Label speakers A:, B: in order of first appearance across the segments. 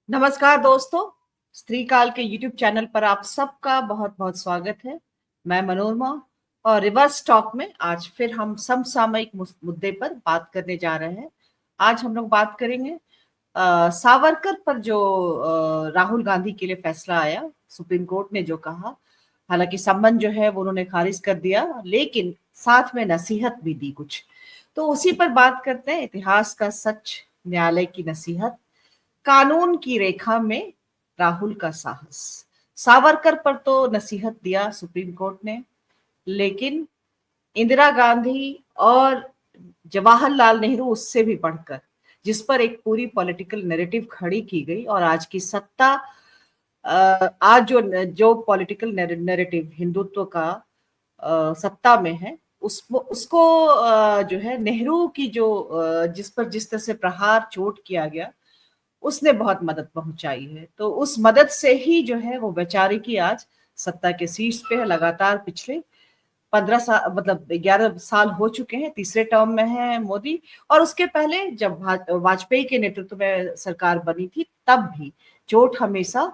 A: नमस्कार दोस्तों। स्त्री काल के YouTube चैनल पर आप सबका बहुत बहुत स्वागत है। मैं मनोरमा और रिवर्स टॉक में आज फिर हम समसामयिक मुद्दे पर बात करने जा रहे हैं। आज हम लोग बात करेंगे सावरकर पर जो राहुल गांधी के लिए फैसला आया, सुप्रीम कोर्ट ने जो कहा। हालांकि संबंध जो है वो उन्होंने खारिज कर दिया, लेकिन साथ में नसीहत भी दी कुछ। तो उसी पर बात करते हैं। इतिहास का सच, न्यायालय की नसीहत, कानून की रेखा में राहुल का साहस। सावरकर पर तो नसीहत दिया सुप्रीम कोर्ट ने, लेकिन इंदिरा गांधी और जवाहरलाल नेहरू उससे भी बढ़कर, जिस पर एक पूरी पॉलिटिकल नैरेटिव खड़ी की गई। और आज की सत्ता, आज जो जो पॉलिटिकल नैरेटिव हिंदुत्व का सत्ता में है, उसको जो है नेहरू की जो जिस पर जिस तरह से प्रहार चोट किया गया, उसने बहुत मदद पहुंचाई है। तो उस मदद से ही जो है वो बेचारे की आज सत्ता के शीर्ष पे है। लगातार पिछले 15 साल, मतलब 11 साल हो चुके हैं, तीसरे टर्म में है मोदी। और उसके पहले जब वाजपेयी के नेतृत्व में सरकार बनी थी, तब भी चोट हमेशा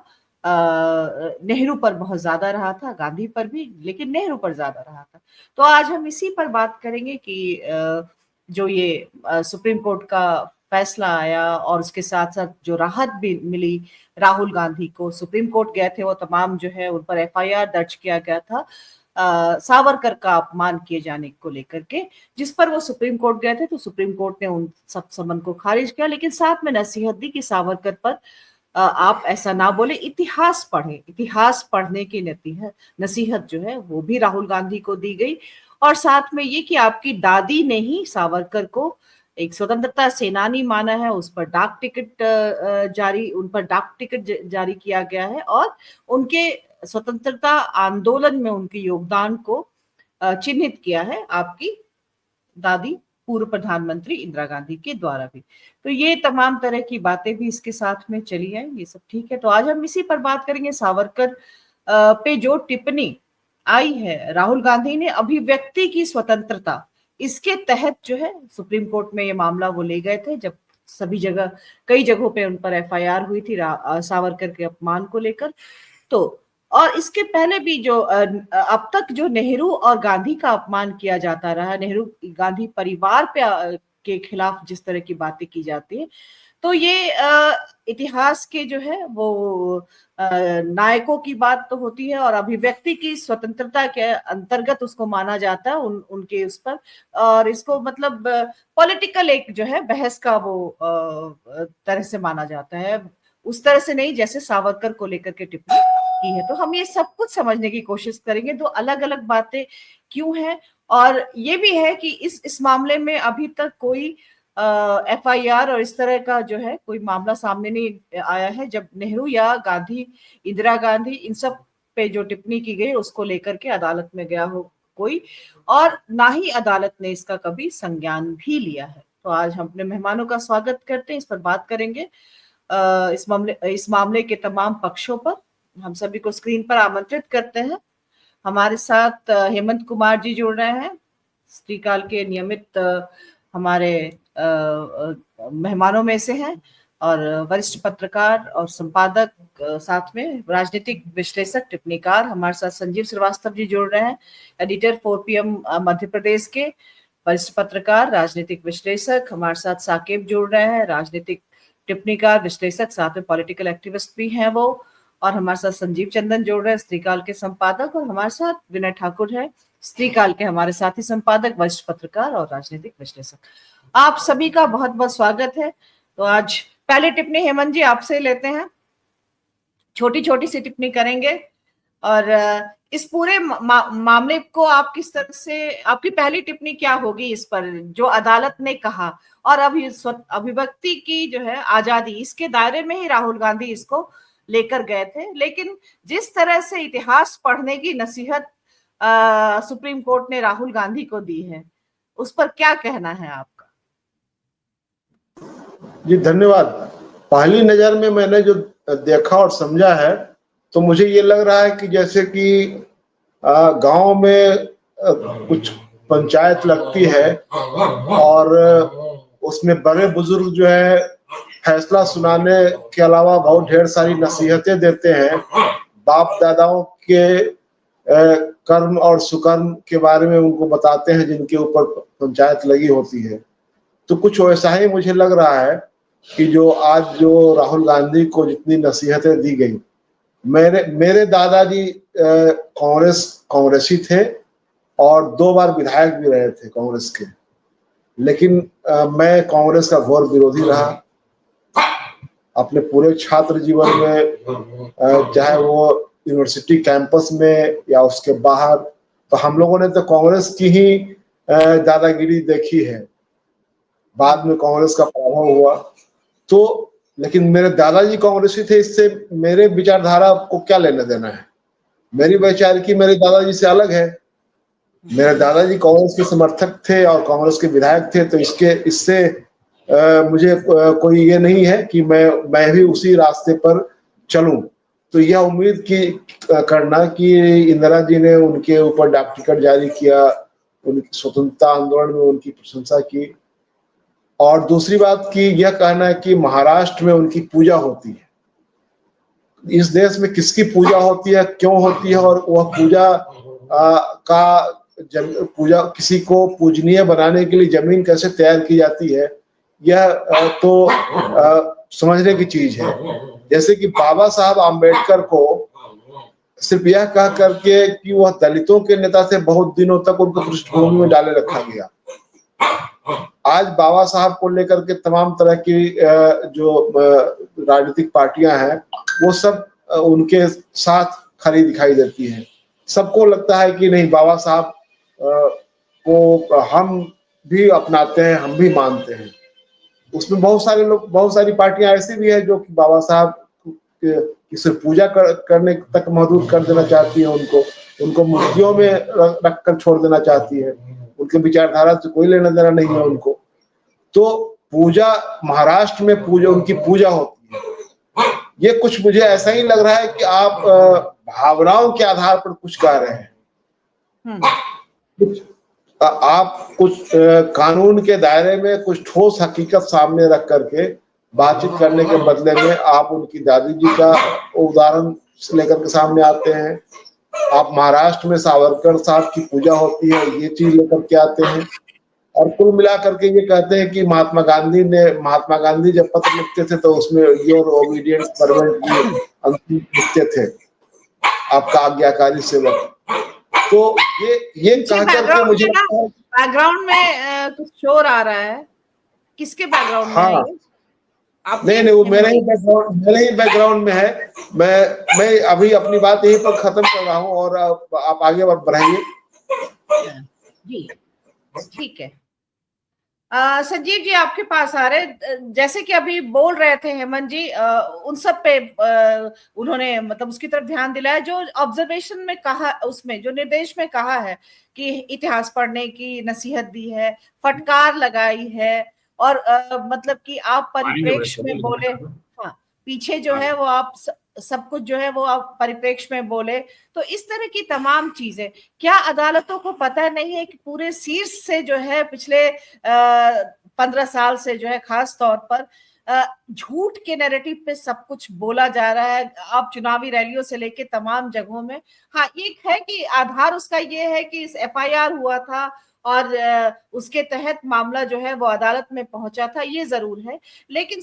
A: नेहरू पर बहुत ज्यादा रहा था, गांधी पर भी, लेकिन नेहरू पर ज्यादा रहा था। तो आज हम इसी पर बात करेंगे कि जो ये सुप्रीम कोर्ट का फैसला आया और उसके साथ साथ जो राहत भी मिली राहुल गांधी को। सुप्रीम कोर्ट गए थे, वो तमाम जो है उन पर एफआईआर दर्ज किया गया था सावरकर का अपमान किए जाने को लेकर के, जिस पर वो सुप्रीम कोर्ट गए थे। तो सुप्रीम कोर्ट ने उन सब संबंध को खारिज किया, लेकिन साथ में नसीहत दी कि सावरकर पर आप ऐसा ना बोले, इतिहास पढ़े। इतिहास पढ़ने की नसीहत जो है वो भी राहुल गांधी को दी गई। और साथ में ये कि आपकी दादी ने ही सावरकर को एक स्वतंत्रता सेनानी माना है, उस पर डाक टिकट उन पर डाक टिकट जारी किया गया है, और उनके स्वतंत्रता आंदोलन में उनके योगदान को चिन्हित किया है आपकी दादी पूर्व प्रधानमंत्री इंदिरा गांधी के द्वारा भी। तो ये तमाम तरह की बातें भी इसके साथ में चली है, ये सब ठीक है। तो आज हम इसी पर बात करेंगे। सावरकर पे जो टिप्पणी आई है राहुल गांधी ने, अभिव्यक्ति की स्वतंत्रता, इसके तहत जो है सुप्रीम कोर्ट में ये मामला वो ले गए थे, जब सभी जगह, कई जगहों पे उन पर एफआईआर हुई थी सावरकर के अपमान को लेकर। तो और इसके पहले भी जो अब तक जो नेहरू और गांधी का अपमान किया जाता रहा, नेहरू गांधी परिवार पे के खिलाफ जिस तरह की बातें की जाती है, तो ये इतिहास के जो है वो नायकों की बात तो होती है, और अभिव्यक्ति की स्वतंत्रता के अंतर्गत उसको माना जाता है उनके उस पर। और इसको मतलब पॉलिटिकल एक जो है बहस का वो तरह से माना जाता है, उस तरह से नहीं जैसे सावरकर को लेकर के टिप्पणी की है। तो हम ये सब कुछ समझने की कोशिश करेंगे, दो अलग अलग बातें क्यों हैं। और ये भी है कि इस मामले में अभी तक कोई एफआईआर और इस तरह का जो है कोई मामला सामने नहीं आया है, जब नेहरू या गांधी, इंदिरा गांधी, इन सब पे जो टिप्पणी की गई उसको लेकर के अदालत में गया हो कोई, और ना ही अदालत ने इसका कभी संज्ञान भी लिया है। तो आज हम अपने मेहमानों का स्वागत करते हैं, इस पर बात करेंगे। इस मामले के तमाम पक्षों पर हम सभी को स्क्रीन पर आमंत्रित करते हैं। हमारे साथ हेमंत कुमार जी जुड़ रहे हैं, श्रीकाल के नियमित हमारे मेहमानों में से हैं, और वरिष्ठ पत्रकार और संपादक, साथ में राजनीतिक विश्लेषक, टिप्पणीकार हमारे साथ संजीव श्रीवास्तव जी जुड़ रहे हैं, एडिटर 4PM मध्य प्रदेश के, वरिष्ठ पत्रकार, राजनीतिक विश्लेषक। हमारे साथ साकेब जुड़ रहे हैं, राजनीतिक टिप्पणीकार, विश्लेषक, साथ में पॉलिटिकल एक्टिविस्ट भी हैं वो। और हमारे साथ संजीव चंदन जुड़ रहे हैं, स्त्रीकाल के संपादक। और हमारे साथ विनय ठाकुर है, स्त्रीकाल के हमारे साथी संपादक, वरिष्ठ पत्रकार और राजनीतिक विश्लेषक। आप सभी का बहुत बहुत स्वागत है। तो आज पहली टिप्पणी हेमंत जी आपसे लेते हैं, छोटी छोटी सी टिप्पणी करेंगे, और इस पूरे मामले को आप किस तरह से, आपकी पहली टिप्पणी क्या होगी इस पर, जो अदालत ने कहा, और अभिव्यक्ति की जो है आजादी, इसके दायरे में ही राहुल गांधी इसको लेकर गए थे, लेकिन जिस तरह से इतिहास पढ़ने की नसीहत सुप्रीम कोर्ट ने राहुल गांधी को दी है, उस पर क्या कहना है आपका?
B: जी धन्यवाद। पहली नजर में मैंने जो देखा और समझा है, तो मुझे ये लग रहा है कि जैसे कि गांव में कुछ पंचायत लगती है और उसमें बड़े बुजुर्ग जो है फैसला सुनाने के अलावा बहुत ढेर सारी नसीहतें देते हैं, बाप दादाओं के कर्म और सुकर्म के बारे में उनको बताते हैं जिनके ऊपर पंचायत लगी होती है। तो कुछ वैसा ही मुझे लग रहा है कि जो आज जो राहुल गांधी को जितनी नसीहतें दी गई, मेरे मेरे दादाजी कांग्रेसी थे और 2 बार विधायक भी रहे थे कांग्रेस के, लेकिन मैं कांग्रेस का घोर विरोधी रहा अपने पूरे छात्र जीवन में, चाहे वो यूनिवर्सिटी कैंपस में या उसके बाहर। तो हम लोगों ने तो कांग्रेस की ही दादागिरी देखी है, बाद में कांग्रेस का पराभव हुआ। तो लेकिन मेरे दादाजी कांग्रेसी थे, इससे मेरे विचारधारा को क्या लेना देना है? मेरी वैचारिकी मेरे दादाजी से अलग है। मेरे दादाजी कांग्रेस के समर्थक थे और कांग्रेस के विधायक थे, तो इससे मुझे कोई ये नहीं है कि मैं भी उसी रास्ते पर चलूं। तो यह उम्मीद की करना कि इंदिरा जी ने उनके ऊपर डाक टिकट जारी किया, उनकी स्वतंत्रता आंदोलन में उनकी प्रशंसा की, और दूसरी बात की यह कहना है कि महाराष्ट्र में उनकी पूजा होती है। इस देश में किसकी पूजा होती है, क्यों होती है, और वह पूजा किसी को पूजनीय बनाने के लिए जमीन कैसे तैयार की जाती है, यह समझने की चीज है। जैसे कि बाबा साहब आम्बेडकर को सिर्फ यह कह करके कि वह दलितों के नेता थे, बहुत दिनों तक उनको पृष्ठभूमि में डाले रखा गया। आज बाबा साहब को लेकर के तमाम तरह की जो राजनीतिक पार्टियां हैं, वो सब उनके साथ खड़ी दिखाई देती हैं। सबको लगता है कि नहीं, बाबा साहब को हम भी अपनाते हैं, हम भी मानते हैं। उसमें बहुत सारे लोग, बहुत सारी पार्टियां ऐसी भी है जो कि बाबा साहब की सिर्फ पूजा करने तक महदूद कर देना चाहती है, उनको मूर्तियों में रख कर छोड़ देना चाहती है। उनके विचारधारा से कोई लेना देना नहीं है उनको। तो पूजा, महाराष्ट्र में पूजा, उनकी पूजा होती है। ये कुछ मुझे ऐसा ही लग रहा है कि आप भावनाओं के आधार पर कुछ कह रहे हैं। आप कुछ कानून के दायरे में कुछ ठोस हकीकत सामने रख करके बातचीत करने के बदले में आप उनकी दादी जी का उदाहरण लेकर के सामने आते हैं। आप महाराष्ट्र में सावरकर साहब की पूजा होती है, ये चीज लेकर के आते हैं, और कुल मिलाकर के ये कहते हैं कि महात्मा गांधी जब पत्र लिखते थे तो उसमें योर ओबीडिएंट सर्वेंट की अंतिम लिखते थे, आपका आज्ञाकारी सेवक। तो ये कह करके मुझे
A: बैकग्राउंड में कुछ शोर आ रहा है, किसके बैकग्राउंड में है ये?
B: नहीं, वो मेरे ही बैकग्राउंड में है। मैं अभी अपनी बात यहीं पर खत्म कर रहा हूँ और आप आगे बढ़ाइए।
A: जी ठीक है। संजीव जी आपके पास आ रहे, जैसे कि अभी बोल रहे थे हेमंत जी, उन सब पे उन्होंने मतलब उसकी तरफ ध्यान दिलाया जो ऑब्जर्वेशन में कहा, उसमें जो निर्देश में कहा है कि इतिहास पढ़ने की नसीहत दी है, फटकार लगाई है, और मतलब कि आप परिप्रेक्ष्य में बोले, हाँ पीछे जो है वो आप सब कुछ जो है वो आप परिप्रेक्ष्य में बोले। तो इस तरह की तमाम चीजें, क्या अदालतों को पता नहीं है कि पूरे शीर्ष से जो है पिछले 15 साल से जो है खास तौर पर झूठ के नैरेटिव पे सब कुछ बोला जा रहा है, आप चुनावी रैलियों से लेके तमाम जगहों में। हाँ एक है कि आधार उसका ये है कि इस एफआईआर हुआ था और उसके तहत मामला जो है वो अदालत में पहुंचा था, ये जरूर है, लेकिन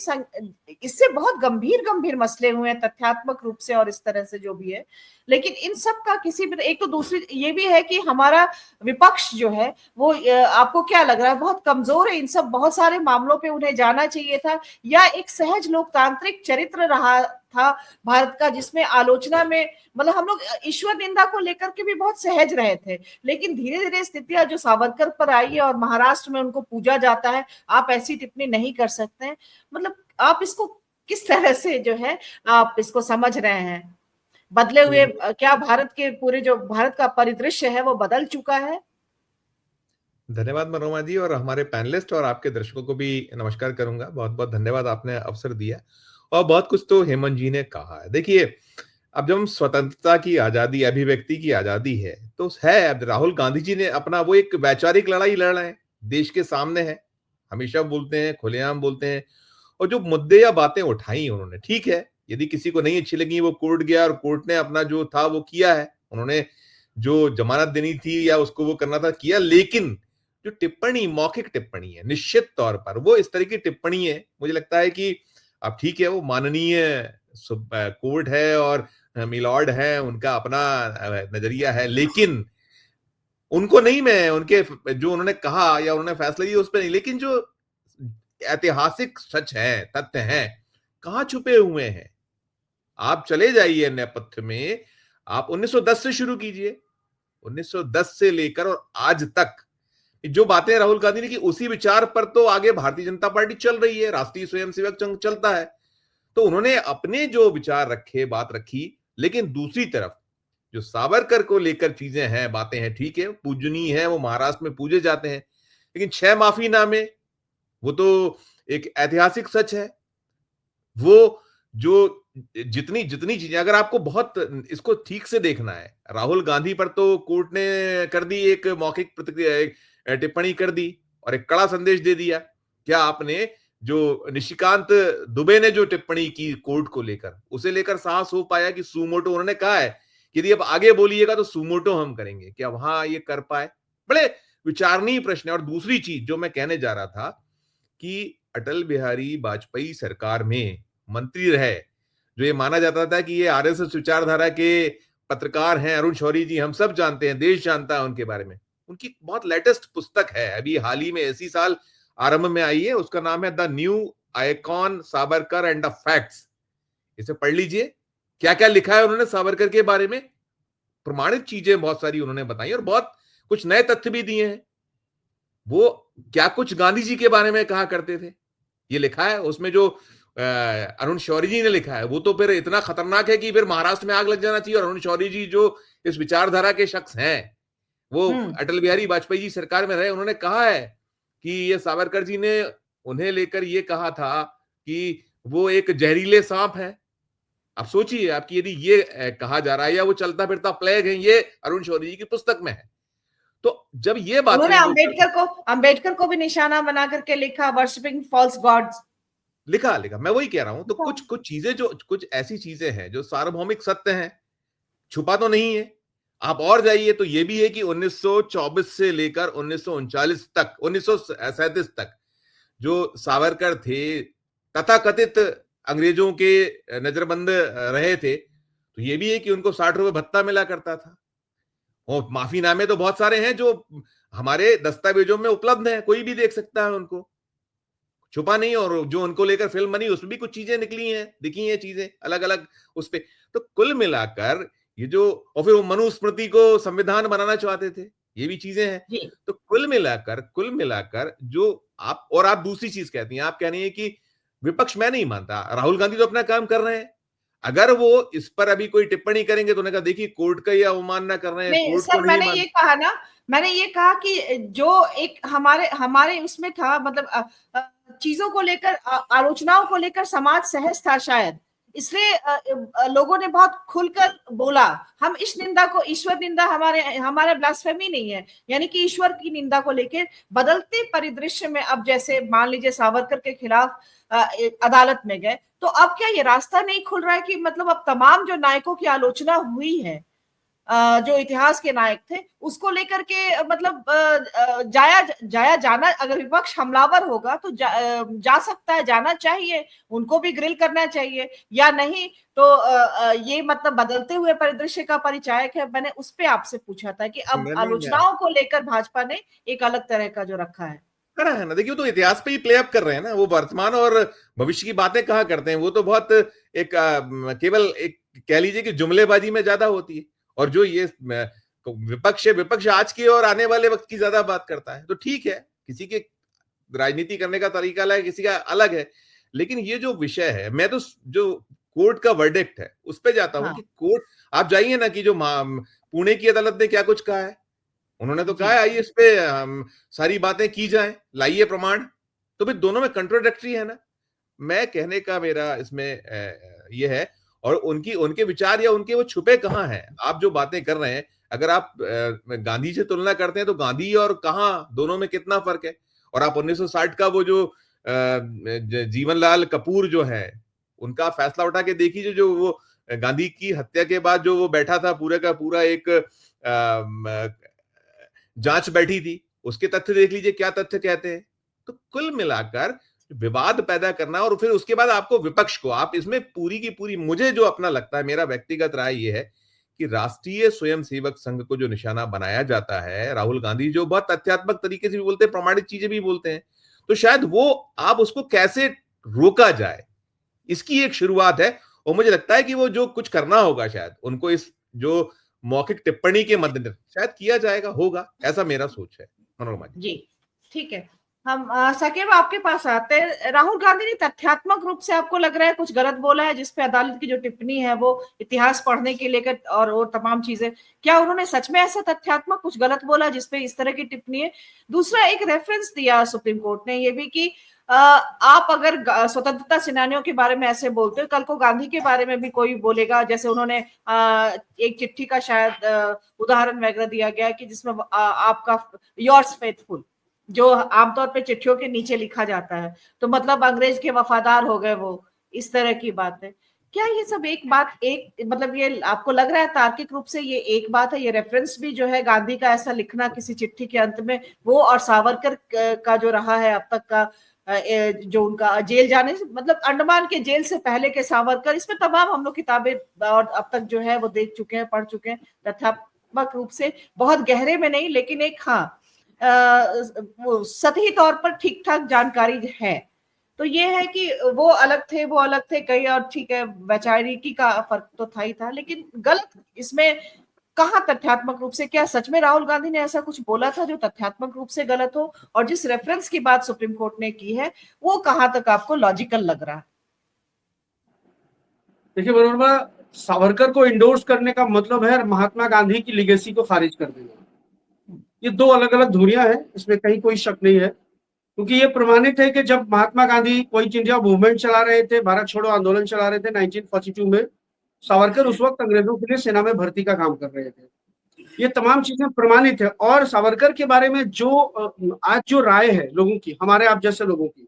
A: इससे बहुत गंभीर गंभीर मसले हुए हैं तथ्यात्मक रूप से और इस तरह से जो भी है। लेकिन इन सब का किसी भी, एक तो दूसरी ये भी है कि हमारा विपक्ष जो है वो आपको क्या लग रहा है बहुत कमजोर है इन सब बहुत सारे मामलों पे, उन्हें जाना चाहिए था, या एक सहज लोकतांत्रिक चरित्र रहा था भारत का जिसमें आलोचना में मतलब हम लोग ईश्वर निंदा को लेकर के भी बहुत सहज रहे थे, लेकिन धीरे धीरे स्थितियां जो सावरकर पर आई है और महाराष्ट्र में उनको पूजा जाता है, आप ऐसी टिप्पणी नहीं कर सकते हैं। मतलब आप इसको किस तरह से जो है आप इसको समझ रहे हैं? बदले हुए क्या भारत के पूरे जो भारत का परिदृश्य है वो बदल चुका है?
C: धन्यवाद मनोरमा जी, और हमारे पैनलिस्ट और आपके दर्शकों को भी नमस्कार करूंगा। बहुत बहुत धन्यवाद, आपने अवसर दिया और बहुत कुछ तो हेमंत जी ने कहा है। देखिए, अब जब हम स्वतंत्रता की आजादी, अभिव्यक्ति की आजादी है, तो है अब राहुल गांधी जी ने अपना वो एक वैचारिक लड़ाई लड़ रहे हैं, देश के सामने है, हमेशा बोलते हैं, खुलेआम बोलते हैं, और जो मुद्दे या बातें उठाई उन्होंने, ठीक है, यदि किसी को नहीं अच्छी लगी वो कोर्ट गया और कोर्ट ने अपना जो था वो किया है, उन्होंने जो जमानत देनी थी या उसको वो करना था किया, लेकिन जो टिप्पणी मौखिक टिप्पणी है निश्चित तौर पर वो इस तरह की टिप्पणी है, मुझे लगता है कि अब ठीक है वो माननीय कोर्ट है और मिलॉर्ड है, उनका अपना नजरिया है, लेकिन उनको नहीं, मैं उनके जो उन्होंने कहा या उन्होंने फैसला लिया उस पर नहीं, लेकिन जो ऐतिहासिक सच है, तथ्य हैं, कहां छुपे हुए हैं। आप चले जाइए नेपथ्य में, आप 1910 से शुरू कीजिए, 1910 से लेकर और आज तक जो बातें राहुल गांधी ने की, उसी विचार पर तो आगे भारतीय जनता पार्टी चल रही है, राष्ट्रीय स्वयंसेवक संघ चलता है। तो उन्होंने अपने जो विचार रखे, बात रखी, लेकिन दूसरी तरफ जो सावरकर को लेकर चीजें हैं, बातें हैं, ठीक है, पूजनीय है, वो महाराष्ट्र में पूजे जाते हैं, लेकिन 6 माफीनामे वो तो एक ऐतिहासिक सच है। वो जो जितनी जितनी चीजें, अगर आपको बहुत इसको ठीक से देखना है, राहुल गांधी पर तो कोर्ट ने कर दी एक मौखिक प्रतिक्रिया, एक टिप्पणी कर दी और एक कड़ा संदेश दे दिया। क्या आपने जो निशिकांत दुबे ने जो टिप्पणी की कोर्ट को लेकर, उसे लेकर साहस हो पाया कि सुमोटो, उन्होंने कहा है कि यदि अब आगे बोलिएगा तो सुमोटो हम करेंगे, क्या वहां ये कर पाए? बड़े विचारणीय प्रश्न है। और दूसरी चीज जो मैं कहने जा रहा था कि अटल बिहारी वाजपेयी सरकार में मंत्री रहे, जो ये माना जाता था कि ये आरएसएस विचारधारा के पत्रकार हैं, अरुण शौरी जी, हम सब जानते हैं, देश जानता है उनके बारे में। उनकी बहुत लेटेस्ट पुस्तक है, अभी हाल ही में इसी साल आरंभ में आई है, उसका नाम है the new icon Savarkar and the facts. इसे पढ़ लीजिए, क्या क्या लिखा है उन्होंने सावरकर के बारे में, प्रमाणित चीजें बहुत सारी उन्होंने बताई और बहुत कुछ नए तथ्य भी दिए हैं। वो क्या कुछ गांधी जी के बारे में कहा करते थे, ये लिखा है उसमें। जो अरुण शौरी जी ने लिखा है वो तो फिर इतना खतरनाक है कि फिर महाराष्ट्र में आग लग जाना चाहिए। और अरुण शौरी जी जो इस विचारधारा के शख्स हैं, वो अटल बिहारी वाजपेयी जी सरकार में रहे, उन्होंने कहा है कि ये सावरकर जी ने उन्हें लेकर ये कहा था कि वो एक जहरीले सांप है। अब सोचिए आपकी, यदि ये कहा जा रहा है या वो चलता फिरता प्लेग है, ये अरुण शौरी जी की पुस्तक में है। तो जब ये बात
A: उन्होंने अंबेडकर को भी निशाना बना करके लिखा, वर्शिपिंग फॉल्स गॉड्स,
C: लिखा, मैं वही कह रहा हूं। तो कुछ चीजें, जो कुछ ऐसी चीजें हैं जो सार्वभौमिक सत्य हैं, छुपा तो नहीं है। आप और जाइए तो ये भी है कि 1924 से लेकर 1939 तक, 1937 तक जो सावरकर थे, तथाकथित अंग्रेजों के नजरबंद रहे थे, तो ये भी है कि उनको 60 रुपए भत्ता मिला करता था। और माफीनामे तो बहुत सारे हैं जो हमारे दस्तावेजों में उपलब्ध हैं, कोई भी देख सकता है उनको, छुपा नहीं। और जो उनको लेकर फिल्म बनी उसमें भी कुछ चीजें निकली हैं, दिखी हैं चीजें अलग अलग उस पे। तो कुल मिलाकर ये जो, और फिर वो मनुस्मृति को संविधान बनाना चाहते थे, ये भी चीजें हैं। तो कुल मिलाकर जो आप, और आप दूसरी चीज कहती हैं, आप कह रही हैं कि विपक्ष, मैं नहीं मानता, राहुल गांधी तो अपना काम कर रहे हैं। अगर वो इस पर अभी कोई टिप्पणी करेंगे तो उन्होंने कहा देखिए कोर्ट का ये अवमानना कर रहे हैं, कोर्ट को नहीं
A: मैंने ये कहा ना, मैंने ये कहा कि जो एक हमारे उसमें था, मतलब चीजों को लेकर, आलोचनाओं को लेकर समाज सहज था शायद, इसलिए लोगों ने बहुत खुलकर बोला। हम इस निंदा को, ईश्वर निंदा हमारे ब्लास्फेमी नहीं है, यानी कि ईश्वर की निंदा को लेकर बदलते परिदृश्य में, अब जैसे मान लीजिए सावरकर के खिलाफ अदालत में गए, तो अब क्या ये रास्ता नहीं खुल रहा है कि मतलब अब तमाम जो नायकों की आलोचना हुई है, जो इतिहास के नायक थे, उसको लेकर के मतलब जाया जाना, अगर विपक्ष हमलावर होगा तो जा सकता है, जाना चाहिए, उनको भी ग्रिल करना चाहिए, या नहीं तो ये मतलब बदलते हुए परिदृश्य का परिचायक है। मैंने उस पे आपसे पूछा था कि अब आलोचनाओं को लेकर भाजपा ने एक अलग तरह का जो रखा है
C: ना, देखिए तो इतिहास पे ही प्ले अप कर रहे हैं ना, वो वर्तमान और भविष्य की बातें कहाँ करते हैं, वो तो बहुत एक केवल एक कह लीजिए कि जुमलेबाजी में ज्यादा होती है। और जो ये विपक्ष आज की और आने वाले वक्त की ज्यादा बात करता है। तो ठीक है, किसी के राजनीति करने का तरीका अलग है, किसी का अलग है, लेकिन ये जो विषय है, मैं तो जो कोर्ट का वर्डिक्ट है उस पर जाता हूं। कि कोर्ट, आप जाइए ना कि जो पुणे की अदालत ने क्या कुछ कहा है, उन्होंने तो कहा है आइए इस पे सारी बातें की जाएं, लाइए प्रमाण। तो फिर दोनों में कंट्रोडिक्टरी है ना। मैं कहने का मेरा इसमें ये है, और उनके विचार या उनके वो छुपे कहाँ हैं। आप जो बातें कर रहे हैं, अगर आप गांधी से तुलना करते हैं तो गांधी और कहाँ, दोनों में कितना फर्क है। और आप 1960 का वो जो जीवनलाल कपूर जो है, उनका फैसला उठा के देखिए, जो वो गांधी की हत्या के बाद जो वो बैठा था, पूरे का पूरा एक जांच बैठी थी, उसके तथ्य देख लीजिए क्या तथ्य कहते हैं। तो कुल मिलाकर विवाद पैदा करना और फिर उसके बाद आपको विपक्ष को, आप इसमें पूरी की पूरी, मुझे जो अपना लगता है, मेरा व्यक्तिगत राय ये है कि राष्ट्रीय स्वयंसेवक संघ को जो निशाना बनाया जाता है, राहुल गांधी जो बहुत तथ्यात्मक तरीके से भी बोलते हैं, प्रमाणित चीजें भी बोलते हैं, तो शायद वो, आप उसको कैसे रोका जाए, इसकी एक शुरुआत है। और मुझे लगता है कि वो जो कुछ करना होगा, शायद उनको इस जो मौखिक टिप्पणी के मद्देनजर शायद किया जाएगा, होगा, ऐसा मेरा सोच है। मनोरमा
A: जी, ठीक है। हम साकेब आपके पास आते हैं। राहुल गांधी ने तथ्यात्मक रूप से आपको लग रहा है कुछ गलत बोला है, जिसपे अदालत की जो टिप्पणी है वो इतिहास पढ़ने के लेकर और तमाम चीजें, क्या उन्होंने सच में ऐसा तथ्यात्मक कुछ गलत बोला जिसपे इस तरह की टिप्पणी है? दूसरा, एक रेफरेंस दिया सुप्रीम कोर्ट ने ये भी कि आप अगर स्वतंत्रता सेनानियों के बारे में ऐसे बोलते हो, कल को गांधी के बारे में भी कोई बोलेगा, जैसे उन्होंने एक चिट्ठी का शायद उदाहरण वगैरह दिया गया कि जिसमें आपका योर्स फेथफुल, जो आमतौर पे चिट्ठियों के नीचे लिखा जाता है, तो मतलब अंग्रेज के वफादार हो गए वो, इस तरह की बात है। क्या ये सब एक बात, एक मतलब ये आपको लग रहा है तार्किक रूप से ये एक बात है? ये रेफरेंस भी जो है गांधी का ऐसा लिखना किसी चिट्ठी के अंत में, वो और सावरकर का जो रहा है अब तक का, जो उनका जेल जाने से, मतलब अंडमान के जेल से पहले के सावरकर, इसमें तमाम हम लोग किताबें और अब तक जो है वो देख चुके हैं, पढ़ चुके हैं, तथ्यात्मक रूप से बहुत गहरे में नहीं, लेकिन एक वो सतही तौर पर ठीक ठाक जानकारी है। तो ये है कि वो अलग थे, वो अलग थे कहीं, और ठीक है वैचारिकी का फर्क तो था ही था, लेकिन गलत इसमें कहाँ तथ्यात्मक रूप से? क्या सच में राहुल गांधी ने ऐसा कुछ बोला था जो तथ्यात्मक रूप से गलत हो? और जिस रेफरेंस की बात सुप्रीम कोर्ट ने की है वो कहां तक आपको लॉजिकल लग रहा है?
D: देखिए मनोरमा, सावरकर को इंडोर्स करने का मतलब है महात्मा गांधी की लिगेसी को खारिज कर देना। ये दो अलग अलग धुरियां हैं, इसमें कहीं कोई शक नहीं है, क्योंकि ये प्रमाणित है कि जब Mahatma Gandhi quit India movement चला रहे थे, भारत छोड़ो आंदोलन चला रहे थे 1942 में, सावरकर उस वक्त अंग्रेजों के लिए सेना में भर्ती का काम कर रहे थे। ये तमाम चीजें प्रमाणित है। और सावरकर के बारे में जो आज जो राय है लोगों की, हमारे आप जैसे लोगों की,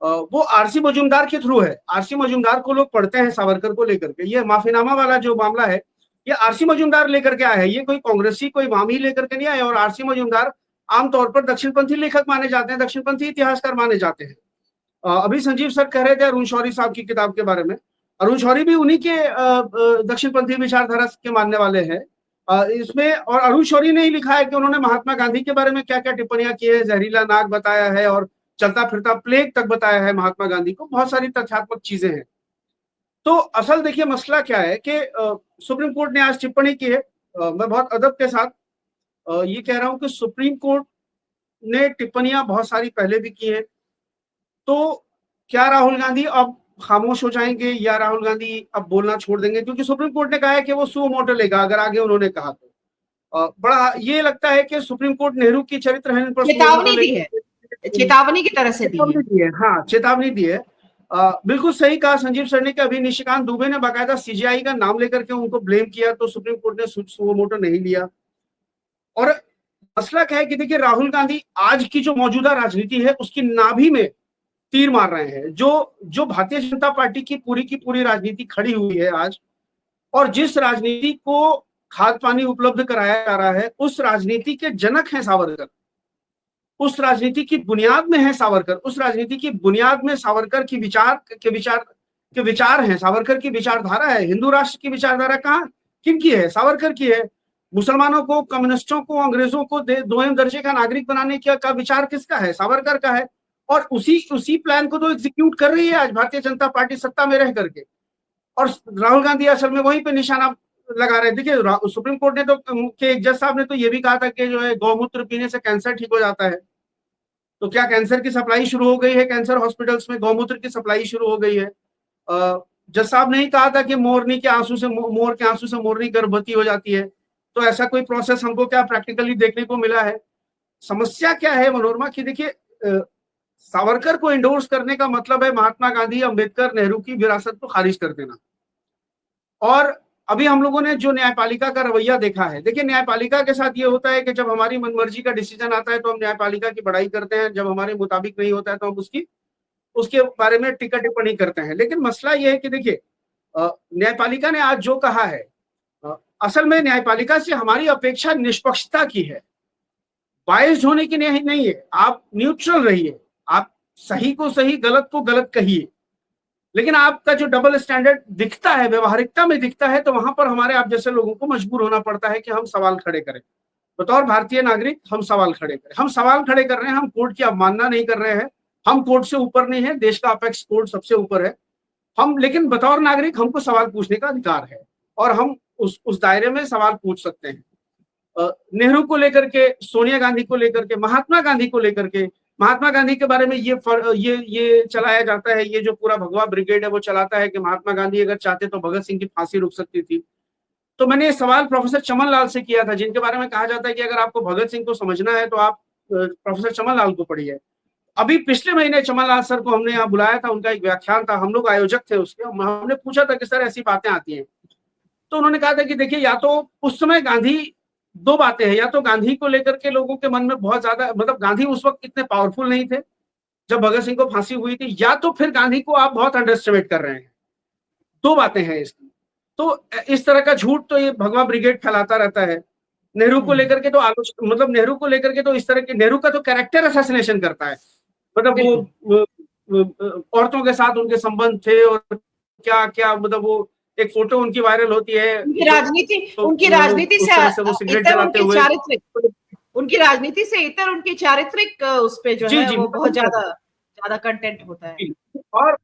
D: वो आरसी मजूमदार के थ्रू है। आरसी मजूमदार को लोग पढ़ते हैं सावरकर को लेकर के। ये माफीनामा वाला जो मामला है, ये आरसी मजूमदार लेकर के आया है, ये कोई कांग्रेसी कोई वामी लेकर के नहीं आए। और आरसी मजूमदार आमतौर पर दक्षिणपंथी लेखक माने जाते हैं, दक्षिणपंथी इतिहासकार माने जाते हैं। अभी संजीव सर कह रहे थे अरुण शौरी साहब की किताब के बारे में, अरुण शौरी भी उन्हीं के दक्षिणपंथी विचारधारा के मानने वाले हैं इसमें। और अरुण शौरी ने ही लिखा है कि उन्होंने महात्मा गांधी के बारे में क्या क्या टिप्पणियां की है, जहरीला नाग बताया है और चलता फिरता प्लेग तक बताया है महात्मा गांधी को, बहुत सारी तथ्यात्मक चीजें हैं। तो असल देखिए मसला क्या है कि सुप्रीम कोर्ट ने आज टिप्पणी की है। मैं बहुत अदब के साथ ये कह रहा हूं कि सुप्रीम कोर्ट ने टिप्पणियां बहुत सारी पहले भी की है, तो क्या राहुल गांधी अब खामोश हो जाएंगे या राहुल गांधी अब बोलना छोड़ देंगे? क्योंकि सुप्रीम कोर्ट ने कहा है कि वो सुओ मोटो लेगा अगर आगे उन्होंने कहा तो। बड़ा ये लगता है कि सुप्रीम कोर्ट नेहरू की चरित्रहीन पर
A: चेतावनी दी है, चेतावनी की तरह से दी है।
D: हाँ, चेतावनी दी है। बिल्कुल सही कहा संजीव सर ने कि अभी निशिकांत दुबे ने बाकायदा सीजीआई का नाम लेकर के उनको ब्लेम किया, तो सुप्रीम कोर्ट ने सुओ मोटो नहीं लिया। और मसला क्या है कि देखिए राहुल गांधी आज की जो मौजूदा राजनीति है उसकी नाभि में तीर मार रहे हैं। जो भारतीय जनता पार्टी की पूरी राजनीति खड़ी हुई है आज, और जिस राजनीति को खाद पानी उपलब्ध कराया जा रहा है, उस राजनीति के जनक हैं सावरकर, उस राजनीति की बुनियाद में है सावरकर, उस राजनीति की बुनियाद में सावरकर की विचार हैं, सावरकर की विचारधारा है। हिंदू राष्ट्र की विचारधारा कहाँ किनकी है? सावरकर की है। मुसलमानों को, कम्युनिस्टों को, अंग्रेजों को दोयम दर्जे का नागरिक बनाने का विचार किसका है? सावरकर का है। और उसी प्लान को तो एग्जीक्यूट कर रही है आज भारतीय जनता पार्टी सत्ता में रह करके। और राहुल गांधी असल में वहीं पे निशाना लगा रहे। देखिए सुप्रीम कोर्ट ने तो के जज साहब ने तो ये भी कहा था कि जो है गौमूत्र पीने से कैंसर ठीक हो जाता है। तो क्या कैंसर की सप्लाई शुरू हो गई है? कैंसर हॉस्पिटल्स में गौमूत्र की सप्लाई शुरू हो गई है। जज साहब ने ही कहा था कि मोर के आंसू से मोरनी गर्भवती हो जाती है। तो ऐसा कोई प्रोसेस हमको क्या प्रैक्टिकली देखने को मिला है? समस्या क्या है मनोरमा की, देखिए सावरकर को इंडोर्स करने का मतलब है महात्मा गांधी, अंबेडकर, नेहरू की विरासत को खारिज कर देना। और अभी हम लोगों ने जो न्यायपालिका का रवैया देखा है, देखिए न्यायपालिका के साथ ये होता है कि जब हमारी मनमर्जी का डिसीजन आता है तो हम न्यायपालिका की बड़ाई करते हैं, जब हमारे मुताबिक नहीं होता है तो हम उसकी उसके बारे में टीका टिप्पणी करते हैं। लेकिन मसला ये है कि देखिए, न्यायपालिका ने आज जो कहा है, असल में न्यायपालिका से हमारी अपेक्षा निष्पक्षता की है, बायस्ड होने की नहीं है। आप न्यूट्रल रहिए, आप सही को सही, गलत को गलत कहिए। लेकिन आपका जो डबल स्टैंडर्ड दिखता है, व्यवहारिकता में दिखता है, तो वहां पर हमारे आप जैसे लोगों को मजबूर होना पड़ता है कि हम सवाल खड़े करें। बतौर भारतीय नागरिक हम सवाल खड़े करें। हम सवाल खड़े कर रहे हैं, हम कोर्ट की अवमानना नहीं कर रहे हैं, हम कोर्ट से ऊपर नहीं है, देश का अपेक्स कोर्ट सबसे ऊपर है हम। लेकिन बतौर नागरिक हमको सवाल पूछने का अधिकार है और हम उस दायरे में सवाल पूछ सकते हैं। नेहरू को लेकर के, सोनिया गांधी को लेकर के, महात्मा गांधी को लेकर के, महात्मा गांधी के बारे में ये चलाया जाता है, ये जो पूरा भगवा ब्रिगेड है वो चलाता है कि महात्मा गांधी अगर चाहते तो भगत सिंह की फांसी रुक सकती थी। तो मैंने ये सवाल प्रोफेसर चमन लाल से किया था, जिनके बारे में कहा जाता है कि अगर आपको भगत सिंह को समझना है तो आप प्रोफेसर चमन लाल को पढ़िए। अभी पिछले महीने चमन लाल सर को हमने यहाँ बुलाया था, उनका एक व्याख्यान था, हम लोग आयोजक थे उसके। हमने पूछा था कि सर ऐसी बातें आती हैं, तो उन्होंने कहा था कि देखिए, या तो उस समय गांधी, दो बातें हैं, या तो गांधी को लेकर के लोगों के मन में बहुत ज्यादा, मतलब गांधी उस वक्त इतने पावरफुल नहीं थे जब भगत सिंह को फांसी हुई थी, या तो फिर गांधी को आप बहुत अंडर एस्टिमेट कर रहे हैं। दो बातें हैं इसकी। तो इस तरह का झूठ तो ये भगवा ब्रिगेड फैलाता रहता है। नेहरू को लेकर के तो आलोचना, मतलब नेहरू को लेकर के तो इस तरह के, नेहरू का तो कैरेक्टर असैसिनेशन करता है, मतलब वो औरतों के साथ उनके संबंध थे और क्या क्या, मतलब वो एक फोटो उनकी वायरल होती है,
A: उनकी राजनीति से
D: वो सिगरेट जलाते हुए,
A: उनकी राजनीति से इतर उनकी चारित्रिक उस पे जो है वो बहुत ज्यादा कंटेंट होता है।
D: और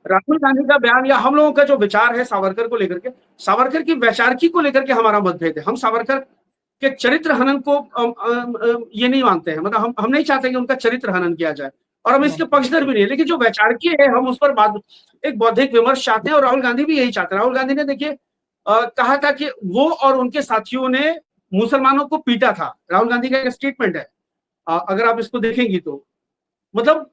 D: राहुल गांधी का बयान या हम लोगों का जो विचार है सावरकर को लेकर के, सावरकर की वैचारिकी को लेकर के हमारा मतभेद है। हम सावरकर के चरित्र हनन को ये नहीं मानते हैं, मतलब हम नहीं चाहते कि उनका चरित्र हनन किया जाए और हम इसके पक्षधर भी नहीं है। लेकिन जो वैचारिकी है हम उस पर एक बौद्धिक विमर्श चाहते हैं और राहुल गांधी भी यही चाहते हैं। राहुल गांधी ने देखिए कहा था कि वो और उनके साथियों ने मुसलमानों को पीटा था। राहुल गांधी का एक स्टेटमेंट है, अगर आप इसको देखेंगी तो, मतलब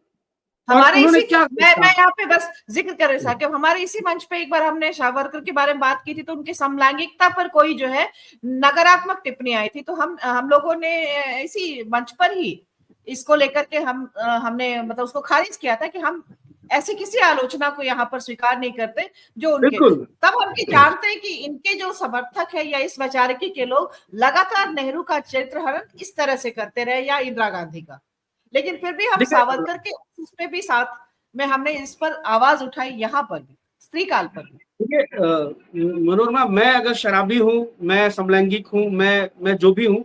A: हमारे इसी, मैं यहाँ पे बस जिक्र कर रहे साहब, हमारे इसी मंच पे एक बार हमने सावरकर के बारे में बात की थी, तो उनकी समलैंगिकता पर कोई जो है नकारात्मक टिप्पणी आई थी, तो हम लोगों ने इसी मंच पर ही इसको लेकर के हमने मतलब उसको खारिज किया था कि हम ऐसी किसी आलोचना को यहाँ पर स्वीकार नहीं करते जो उनके, तब हम जानते हैं कि इनके जो समर्थक है या इस वैचारिकी के लोग लगातार नेहरू का चरित्र हनन इस तरह से करते रहे या इंदिरा गांधी का। लेकिन फिर भी हम सावरकर के उसमें भी साथ में हमने इस पर आवाज उठाई, यहाँ पर भी, स्त्री काल पर भी।
D: देखिए मनोरमा, मैं अगर शराबी हूँ, मैं समलैंगिक हूँ, मैं जो भी हूँ,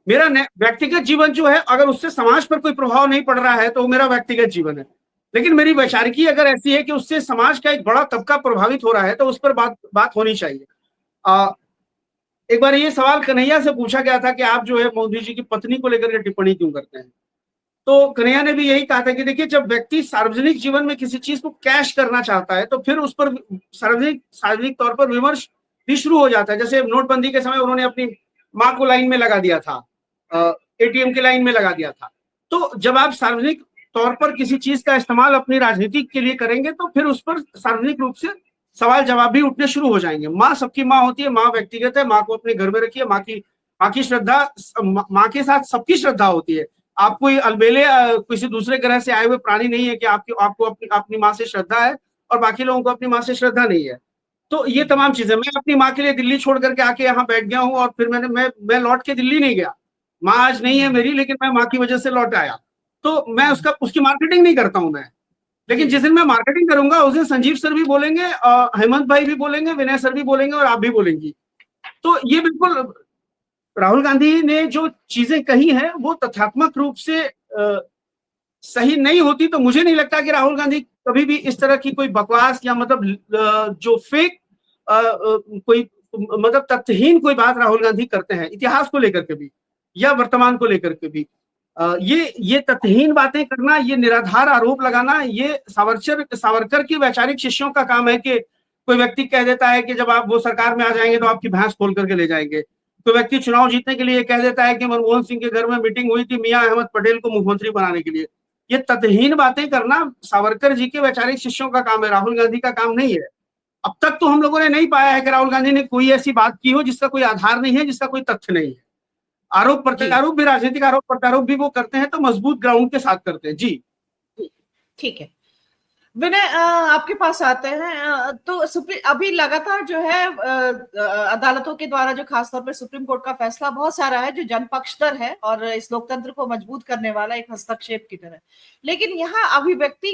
D: मेरा व्यक्तिगत जीवन जो है, अगर उससे समाज पर कोई प्रभाव नहीं पड़ रहा है तो मेरा व्यक्तिगत जीवन है। लेकिन मेरी वैचारिकी अगर ऐसी है कि उससे समाज का एक बड़ा तबका प्रभावित हो रहा है तो उस पर बात होनी चाहिए। एक बार ये सवाल कन्हैया से पूछा गया था कि आप जो है मोदी जी की पत्नी को लेकर के टिप्पणी क्यों करते हैं, तो कन्हैया ने भी यही कहा था कि देखिए, जब व्यक्ति सार्वजनिक जीवन में किसी चीज को कैश करना चाहता है तो फिर उस पर सार्वजनिक तौर पर विमर्श भी शुरू हो जाता है। जैसे नोटबंदी के समय उन्होंने अपनी माँ को लाइन में लगा दिया था, एटीएम की लाइन में लगा दिया था। तो जब आप सार्वजनिक तौर पर किसी चीज का इस्तेमाल अपनी राजनीति के लिए करेंगे तो फिर उस पर सार्वजनिक रूप से सवाल जवाब भी उठने शुरू हो जाएंगे। माँ सबकी माँ होती है, माँ व्यक्तिगत है, माँ को अपने घर में रखिए, माँ की श्रद्धा, माँ के साथ सबकी श्रद्धा होती है। आप कोई अलबेले किसी दूसरे ग्रह से आए हुए प्राणी नहीं है कि आपको अपनी माँ से श्रद्धा है और बाकी लोगों को अपनी माँ से श्रद्धा नहीं है। तो ये तमाम चीजें, मैं अपनी माँ के लिए दिल्ली छोड़ करके आके यहाँ बैठ गया हूँ और फिर मैं लौट के दिल्ली नहीं गया। माँ आज नहीं है मेरी, लेकिन मैं माँ की वजह से लौट आया। तो मैं उसकी मार्केटिंग नहीं करता हूँ मैं। लेकिन जिस दिन मैं मार्केटिंग करूंगा उस दिन संजीव सर भी बोलेंगे, हेमंत भाई भी बोलेंगे, विनय सर भी बोलेंगे और आप भी बोलेंगी। तो ये बिल्कुल राहुल गांधी ने जो चीजें कही हैं वो तथ्यात्मक रूप से सही नहीं होती तो मुझे नहीं लगता कि राहुल गांधी कभी भी इस तरह की कोई बकवास या मतलब जो फेक कोई मतलब तथ्यहीन कोई बात राहुल गांधी करते हैं, इतिहास को लेकर के भी या वर्तमान को लेकर के भी। ये तथ्यहीन बातें करना, ये निराधार आरोप लगाना, ये सावरकर की वैचारिक शिष्यों का काम है कि कोई व्यक्ति कह देता है कि जब आप वो सरकार में आ जाएंगे तो आपकी भैंस खोल करके ले जाएंगे। कोई व्यक्ति चुनाव जीतने के लिए कह देता है कि मनमोहन सिंह के घर में मीटिंग हुई थी मियां अहमद पटेल को मुख्यमंत्री बनाने के लिए। ये तथ्यहीन बातें करना सावरकर जी के वैचारिक शिष्यों का काम है, राहुल गांधी का काम नहीं है। अब तक तो हम लोगों ने नहीं पाया है कि राहुल गांधी ने कोई ऐसी बात की हो जिसका कोई आधार नहीं है, जिसका कोई तथ्य नहीं है। आरोप प्रत्यारोप भी, राजनीतिक आरोप प्रत्यारोप भी वो करते हैं तो मजबूत ग्राउंड के साथ करते हैं। जी
A: ठीक है, विनय, आपके पास आते हैं। तो अभी लगातार जो है अदालतों के द्वारा जो खासतौर पर सुप्रीम कोर्ट का फैसला बहुत सारा है जो जनपक्षधर है और इस लोकतंत्र को मजबूत करने वाला एक हस्तक्षेप की तरह। लेकिन यहाँ अभिव्यक्ति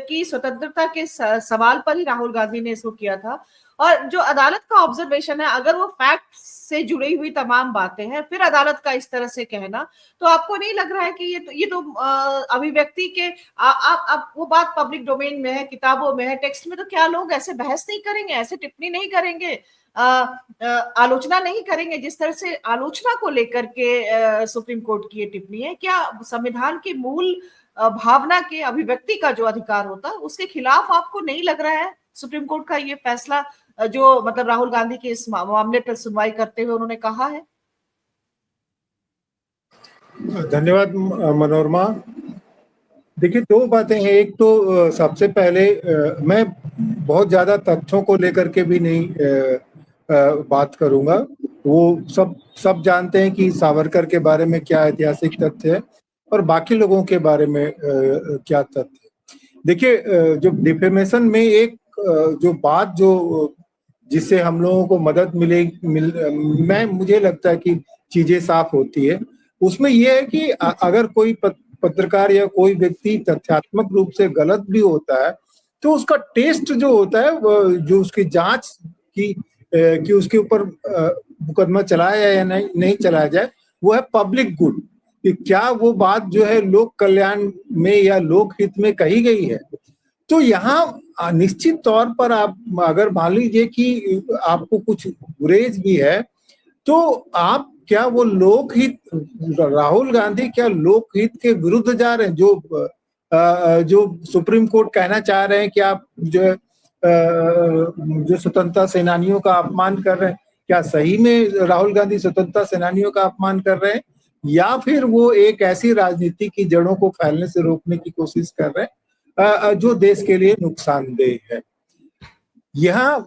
A: की स्वतंत्रता के सवाल पर ही राहुल गांधी ने इसको किया था। और जो अदालत का ऑब्जर्वेशन है, अगर वो फैक्ट से जुड़ी हुई तमाम बातें हैं, फिर अदालत का इस तरह से कहना, तो आपको नहीं लग रहा है कि ये तो अभिव्यक्ति के आप वो बात पब्लिक डोमेन में है, किताबों में है, टेक्स्ट में, तो क्या लोग ऐसे बहस नहीं करेंगे, ऐसे टिप्पणी नहीं करेंगे, आलोचना नहीं करेंगे जिस तरह से आलोचना को लेकर के सुप्रीम कोर्ट की ये टिप्पणी है? क्या संविधान के मूल भावना के अभिव्यक्ति का जो अधिकार होता है उसके खिलाफ आपको नहीं लग रहा है सुप्रीम कोर्ट का ये फैसला, जो मतलब राहुल गांधी के इस मामले पर सुनवाई करते हुए उन्होंने कहा है?
E: धन्यवाद मनोरमा। देखिए, दो बातें हैं। एक तो सबसे पहले मैं बहुत ज्यादा तथ्यों को लेकर के भी नहीं बात करूंगा। वो सब जानते हैं कि सावरकर के बारे में क्या ऐतिहासिक तथ्य है और बाकी लोगों के बारे में क्या तथ्य है। देखिए, जो डिफेमेशन में एक जो बात जो जिससे हम लोगों को मदद मुझे लगता है कि चीजें साफ होती है, उसमें यह है कि अगर कोई पत्रकार या कोई व्यक्ति तथ्यात्मक रूप से गलत भी होता है तो उसका टेस्ट जो होता है, जो उसकी जांच की कि उसके ऊपर मुकदमा चलाया जाए या नहीं चलाया जाए, वो है पब्लिक गुड, कि क्या वो बात जो है लोक कल्याण में या लोक हित में कही गई है। तो यहाँ निश्चित तौर पर आप अगर मान लीजिए कि आपको कुछ गुरेज भी है, तो आप क्या वो लोकहित, राहुल गांधी क्या लोकहित के विरुद्ध जा रहे हैं? जो सुप्रीम कोर्ट कहना चाह रहे हैं कि आप जो स्वतंत्रता सेनानियों का अपमान कर रहे हैं, क्या सही में राहुल गांधी स्वतंत्रता सेनानियों का अपमान कर रहे हैं, या फिर वो एक ऐसी राजनीति की जड़ों को फैलने से रोकने की कोशिश कर रहे हैं जो देश के लिए नुकसानदेह है? यहाँ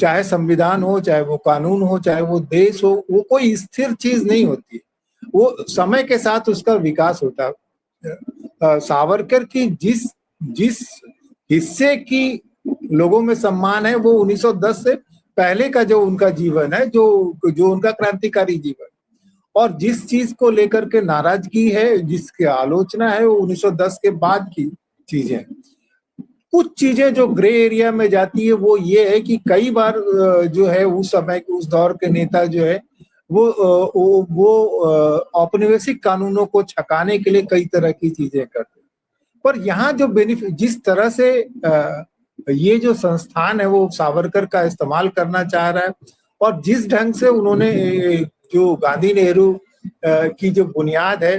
E: चाहे संविधान हो, चाहे वो कानून हो, चाहे वो देश हो, वो कोई स्थिर चीज नहीं होती, वो समय के साथ उसका विकास होता है। सावरकर की जिस हिस्से की लोगों में सम्मान है वो 1910 से पहले का जो उनका जीवन है, जो उनका क्रांतिकारी जीवन, और जिस चीज को लेकर के नाराजगी है, जिसकी आलोचना है, वो 1910 के बाद की चीजें। कुछ चीजें जो ग्रे एरिया में जाती है वो ये है कि कई बार जो है उस समय उस दौर के नेता जो है वो औपनिवेशिक कानूनों को छकाने के लिए कई तरह की चीजें करते हैं। पर यहाँ जो बेनिफिट, जिस तरह से ये जो संस्थान है वो सावरकर का इस्तेमाल करना चाह रहा है, और जिस ढंग से उन्होंने जो गांधी नेहरू की जो बुनियाद है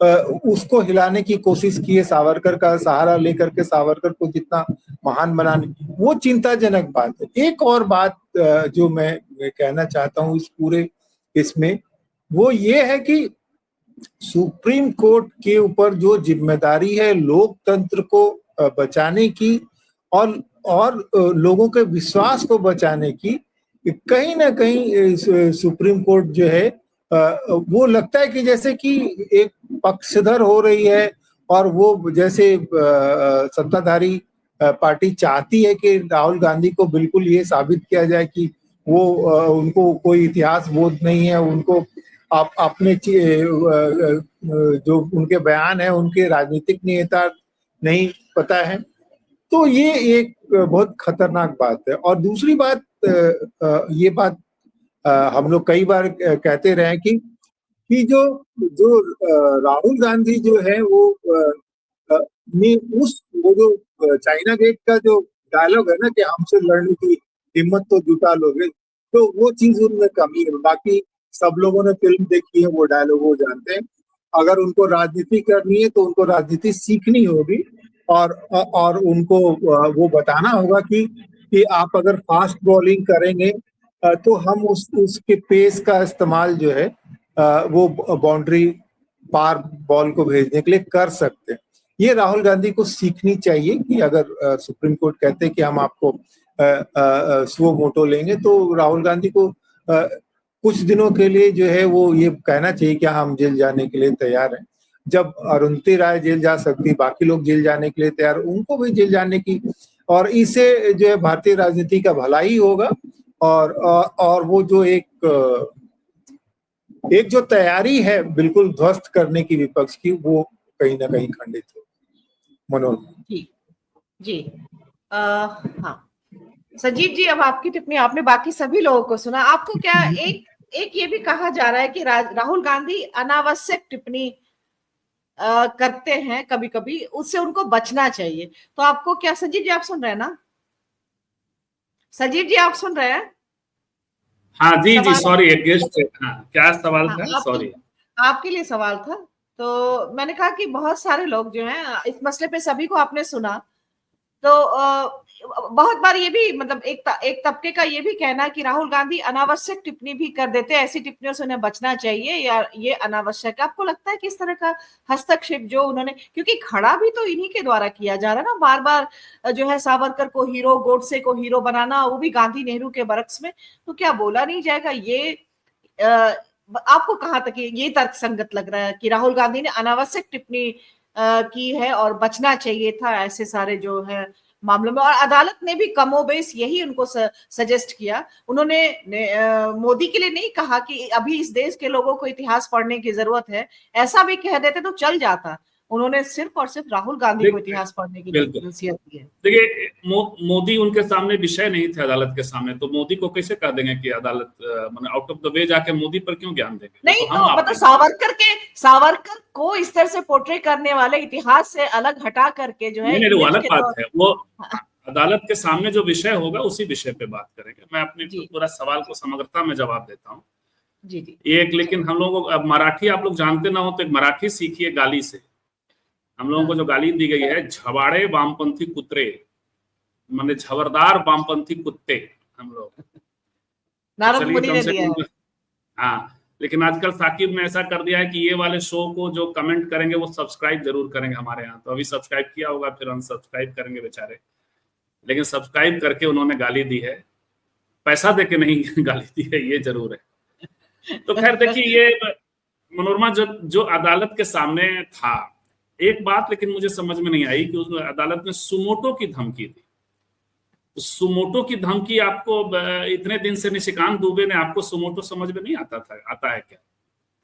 E: उसको हिलाने की कोशिश की है, सावरकर का सहारा लेकर के सावरकर को जितना महान बनाने, वो चिंताजनक बात है। एक और बात जो मैं कहना चाहता हूँ इस पूरे इसमें, वो ये है कि सुप्रीम कोर्ट के ऊपर जो जिम्मेदारी है लोकतंत्र को बचाने की और लोगों के विश्वास को बचाने की, कहीं ना कहीं सुप्रीम कोर्ट जो है वो लगता है कि जैसे कि एक पक्षधर हो रही है, और वो जैसे सत्ताधारी पार्टी चाहती है कि राहुल गांधी को बिल्कुल ये साबित किया जाए कि वो उनको कोई इतिहास बोध नहीं है, उनको अपने जो उनके बयान है उनके राजनीतिक नेता नहीं पता है। तो ये एक बहुत खतरनाक बात है। और दूसरी बात, ये बात हम लोग कई बार कहते रहे कि जो राहुल गांधी जो है वो वो जो चाइना गेट का जो डायलॉग है ना कि हमसे लड़ने की हिम्मत तो जुटा लोगे, तो वो चीज उनमें कमी है। बाकी सब लोगों ने फिल्म देखी है, वो डायलॉग वो जानते हैं। अगर उनको राजनीति करनी है तो उनको राजनीति सीखनी होगी, और उनको वो बताना होगा कि आप अगर फास्ट बॉलिंग करेंगे तो हम उसके पेस का इस्तेमाल जो है वो बाउंड्री पार बॉल को भेजने के लिए कर सकते हैं। ये राहुल गांधी को सीखनी चाहिए कि अगर सुप्रीम कोर्ट कहते हैं कि हम आपको सुओ मोटो लेंगे, तो राहुल गांधी को कुछ दिनों के लिए जो है वो ये कहना चाहिए कि हम जेल जाने के लिए तैयार हैं। जब अरुंधति राय जेल जा सकती, बाकी लोग जेल जाने के लिए तैयार, उनको भी जेल जाने की, और इससे जो है भारतीय राजनीति का भलाई होगा। और वो जो एक जो तैयारी है बिल्कुल ध्वस्त करने की विपक्ष की, वो कहीं ना कहीं खंडित हो। मनोज
A: जी जी हाँ संजीव जी, अब आपकी टिप्पणी। आपने बाकी सभी लोगों को सुना, आपको क्या एक ये भी कहा जा रहा है कि राहुल गांधी अनावश्यक टिप्पणी करते हैं कभी कभी, उससे उनको बचना चाहिए। तो आपको क्या, संजीव जी आप सुन रहे हैं ना? संजीव जी आप सुन रहे हैं?
F: हाँ जी जी, सॉरी, एक गेस्ट। हाँ, क्या सवाल
A: हाँ,
F: था? सॉरी,
A: आपके लिए सवाल था। तो मैंने कहा कि बहुत सारे लोग जो हैं इस मसले पे, सभी को आपने सुना, तो बहुत बार ये भी, मतलब एक तबके का ये भी कहना है कि राहुल गांधी अनावश्यक टिप्पणी भी कर देते हैं, ऐसी टिप्पणियों से उन्हें बचना चाहिए, या ये अनावश्यक है। आपको लगता है कि इस तरह का हस्तक्षेप जो उन्होंने, क्योंकि खड़ा भी तो इन्हीं के द्वारा किया जा रहा है ना, बार बार जो है सावरकर को हीरो, गोडसे को हीरो बनाना, वो भी गांधी नेहरू के बरक्स में, तो क्या बोला नहीं जाएगा? ये आपको कहां तक ये तर्क संगत लग रहा है कि राहुल गांधी ने अनावश्यक टिप्पणी की है और बचना चाहिए था ऐसे सारे जो है मामलों में? और अदालत ने भी कमोबेश यही उनको सजेस्ट किया। उन्होंने मोदी के लिए नहीं कहा कि अभी इस देश के लोगों को इतिहास पढ़ने की जरूरत है, ऐसा भी कह देते तो चल जाता। उन्होंने सिर्फ और सिर्फ राहुल गांधी को इतिहास पढ़ने की नसीहत दी है।
F: देखिए, मोदी उनके सामने विषय नहीं थे अदालत के सामने, तो मोदी को कैसे कह देंगे कि अदालत मतलब आउट ऑफ द वे जाके मोदी पर क्यों ज्ञान देंगे?
A: नहीं, तो मतलब सावरकर को इस तरह से पोर्ट्रे करने वाले, इतिहास से अलग हटा करके जो है,
F: नहीं, वो अलग बात है। वो अदालत के सामने जो विषय होगा उसी विषय पे बात करेंगे। मैं अपने पूरा सवाल को समग्रता में जवाब देता हूँ।
A: जी जी।
F: एक, लेकिन हम लोगों को, अब मराठी आप लोग जानते ना हो तो एक मराठी सीखिए गाली से। हम लोगों को जो गाली दी गई है, झवाड़े वामपंथी कुत्ते, माने झवरदार वामपंथी कुत्ते हम लोग।
A: नारद मुनि ने दिया है।
F: हाँ, लेकिन आजकल साकिब ने ऐसा कर दिया है कि ये वाले शो को जो कमेंट करेंगे वो सब्सक्राइब जरूर करेंगे हमारे यहाँ। तो अभी सब्सक्राइब किया होगा, फिर अनसब्सक्राइब करेंगे बेचारे, लेकिन सब्सक्राइब करके उन्होंने गाली दी है, पैसा देके नहीं गाली दी है, ये जरूर है। तो खैर देखिए, ये मनोरमा जो अदालत के सामने था, एक बात लेकिन मुझे समझ में नहीं आई कि उस अदालत ने सुमोटो की धमकी दी। तो सुमोटो की धमकी आपको इतने दिन से निशिकांत दुबे ने, आपको सुमोटो समझ में नहीं आता है क्या?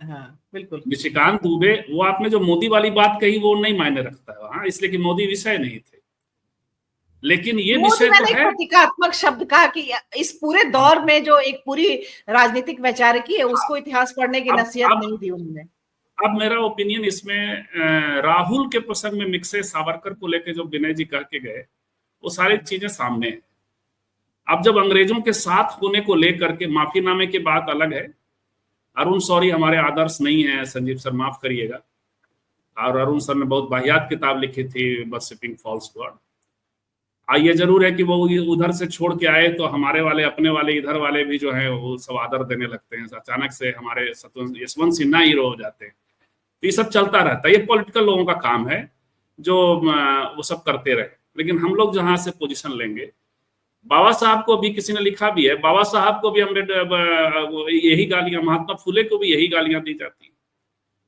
A: हाँ, बिल्कुल।
F: निशिकांत दुबे, वो आपने जो मोदी वाली बात कही वो नहीं मायने रखता है, हाँ, इसलिए कि मोदी विषय नहीं थे, लेकिन ये विषय तो है।
A: प्रतीकात्मक शब्द कहा कि इस पूरे दौर में जो एक पूरी राजनीतिक वैचारिकी है, उसको इतिहास पढ़ने की नसीहत नहीं दी उन्होंने।
F: अब मेरा ओपिनियन इसमें, राहुल के प्रसंग में मिक्से सावरकर को लेके जो विनय जी कह के गए, वो सारी चीजें सामने है। अब जब अंग्रेजों के साथ होने को लेकर के माफीनामे की बात अलग है। अरुण सॉरी हमारे आदर्श नहीं है, संजीव सर माफ करिएगा, और अरुण सर ने बहुत वाहियात किताब लिखी थी, वर्शिपिंग फॉल्स गॉड। ये जरूर है कि वो उधर से छोड़ के आए तो हमारे वाले, अपने वाले, इधर वाले भी जो है वो सब आदर देने लगते हैं, अचानक से हमारे यशवंत सिन्हा हीरो हो जाते हैं। तो ये सब चलता रहता है, ये पॉलिटिकल लोगों का काम है जो वो सब करते रहे। लेकिन हम लोग जहां से पोजीशन लेंगे, बाबा साहब को भी किसी ने लिखा भी है, बाबा साहब को भी यही गालियां, महात्मा फुले को भी यही गालियां दी जाती हैं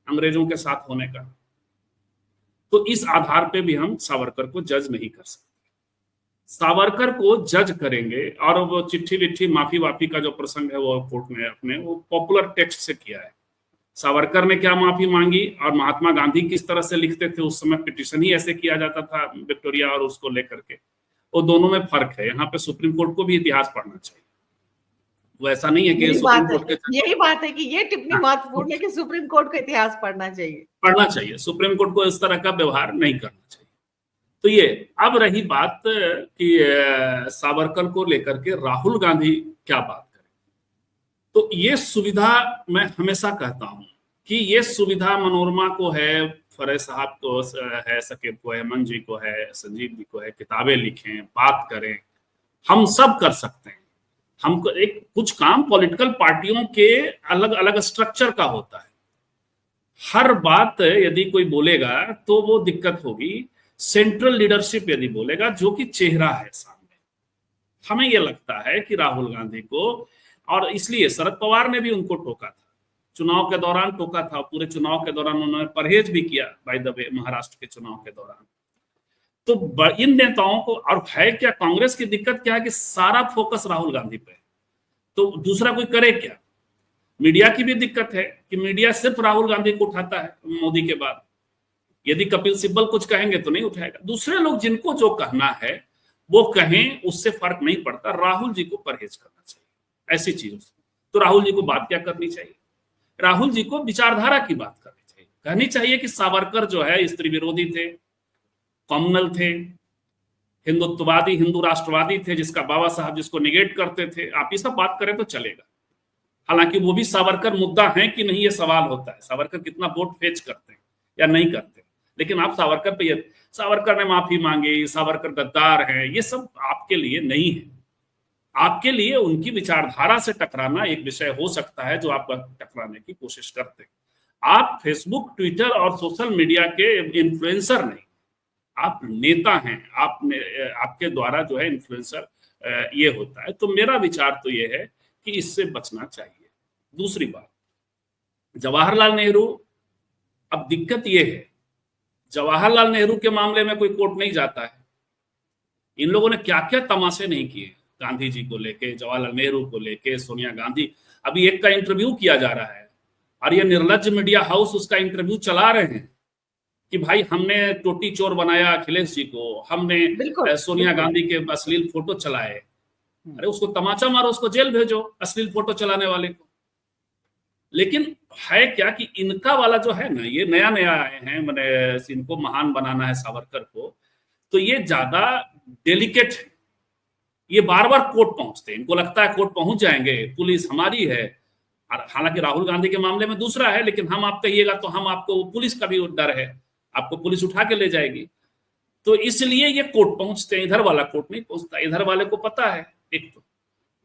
F: अंग्रेजों के साथ होने का। तो इस आधार पे भी हम सावरकर को जज नहीं कर सकते। सावरकर को जज करेंगे, और वो चिट्ठी विट्ठी माफी वाफी का जो प्रसंग है वो कोर्ट ने अपने वो पॉपुलर टेक्स्ट से किया है। सावरकर ने क्या माफी मांगी और महात्मा गांधी किस तरह से लिखते थे, उस समय पिटीशन ही ऐसे किया जाता था विक्टोरिया और उसको लेकर के, वो दोनों में फर्क है। यहाँ पे सुप्रीम कोर्ट को भी इतिहास पढ़ना चाहिए। वो ऐसा नहीं है कि सुप्रीम कोर्ट के,
A: यही बात है कि ये टिप्पणी महत्वपूर्ण है कि सुप्रीम कोर्ट को इतिहास पढ़ना चाहिए।
F: सुप्रीम कोर्ट को इस तरह का व्यवहार नहीं करना चाहिए। तो ये अब रही बात कि सावरकर को लेकर के राहुल गांधी क्या बात करें, तो ये सुविधा मैं हमेशा कहता हूं कि ये सुविधा मनोरमा को है, फरे साहब को है, सकेत को है, मन जी को है, संजीव जी को है, किताबें लिखें, बात करें, हम सब कर सकते हैं। हमको एक कुछ काम पॉलिटिकल पार्टियों के अलग अलग स्ट्रक्चर का होता है। हर बात यदि कोई बोलेगा तो वो दिक्कत होगी। सेंट्रल लीडरशिप यदि बोलेगा, जो कि चेहरा है सामने, हमें यह लगता है कि राहुल गांधी को, और इसलिए शरद पवार ने भी उनको टोका था चुनाव के दौरान टोका था, पूरे चुनाव के दौरान उन्होंने परहेज भी किया बाय द वे महाराष्ट्र के चुनाव के दौरान। तो इन नेताओं को, और है क्या कांग्रेस की दिक्कत क्या है कि सारा फोकस राहुल गांधी पे, तो दूसरा कोई करे क्या। मीडिया की भी दिक्कत है कि मीडिया सिर्फ राहुल गांधी को उठाता है मोदी के बाद, यदि कपिल सिब्बल कुछ कहेंगे तो नहीं उठाएगा। दूसरे लोग जिनको जो कहना है वो कहें, उससे फर्क नहीं पड़ता। राहुल जी को परहेज करना चाहिए ऐसी चीजों से। तो राहुल जी को बात क्या करनी चाहिए, राहुल जी को विचारधारा की बात करनी चाहिए। कहनी चाहिए कि सावरकर जो है स्त्री विरोधी थे, कम्युनल थे, हिंदुत्ववादी, हिंदू राष्ट्रवादी थे, जिसका बाबा साहब जिसको निगेट करते थे। आप ये सब बात करें तो चलेगा। हालांकि वो भी सावरकर मुद्दा है कि नहीं, ये सवाल होता है, सावरकर कितना वोट फेच करते हैं या नहीं करते। लेकिन आप सावरकर पे, सावरकर ने माफी मांगी, सावरकर गद्दार है, ये सब आपके लिए नहीं है। आपके लिए उनकी विचारधारा से टकराना एक विषय हो सकता है जो आप टकराने की कोशिश करते हैं। आप फेसबुक, ट्विटर और सोशल मीडिया के इन्फ्लुएंसर नहीं, आप नेता हैं। आपके द्वारा जो है इन्फ्लुएंसर ये होता है। तो मेरा विचार तो ये है कि इससे बचना चाहिए। दूसरी बात, जवाहरलाल नेहरू, अब दिक्कत ये है, जवाहरलाल नेहरू के मामले में कोई कोर्ट नहीं जाता है। इन लोगों ने क्या क्या तमाशे नहीं किए, गांधी जी को लेके, जवाहरलाल नेहरू को लेके, सोनिया गांधी। अभी एक का इंटरव्यू किया जा रहा है और ये निर्लज्ज मीडिया हाउस उसका इंटरव्यू चला रहे हैं कि भाई हमने टोटी चोर बनाया अखिलेश जी को, हमने सोनिया गांधी के अश्लील फोटो चलाए। अरे उसको तमाचा मारो, उसको जेल भेजो, अश्लील फोटो चलाने वाले को। लेकिन है क्या कि इनका वाला जो है ना, ये नया नया आए हैं, मैंने इनको महान बनाना है सावरकर को, तो ये ज्यादा डेलिकेट है। ये बार बार कोर्ट पहुंचते हैं, इनको लगता है कोर्ट पहुंच जाएंगे, पुलिस हमारी है। हालांकि राहुल गांधी के मामले में दूसरा है, लेकिन हम आप कहिएगा तो हम आपको, पुलिस का भी डर है, आपको पुलिस उठा के ले जाएगी। तो इसलिए ये कोर्ट पहुंचते हैं, इधर वाला कोर्ट नहीं पहुंचता। इधर वाले को पता है एक तो,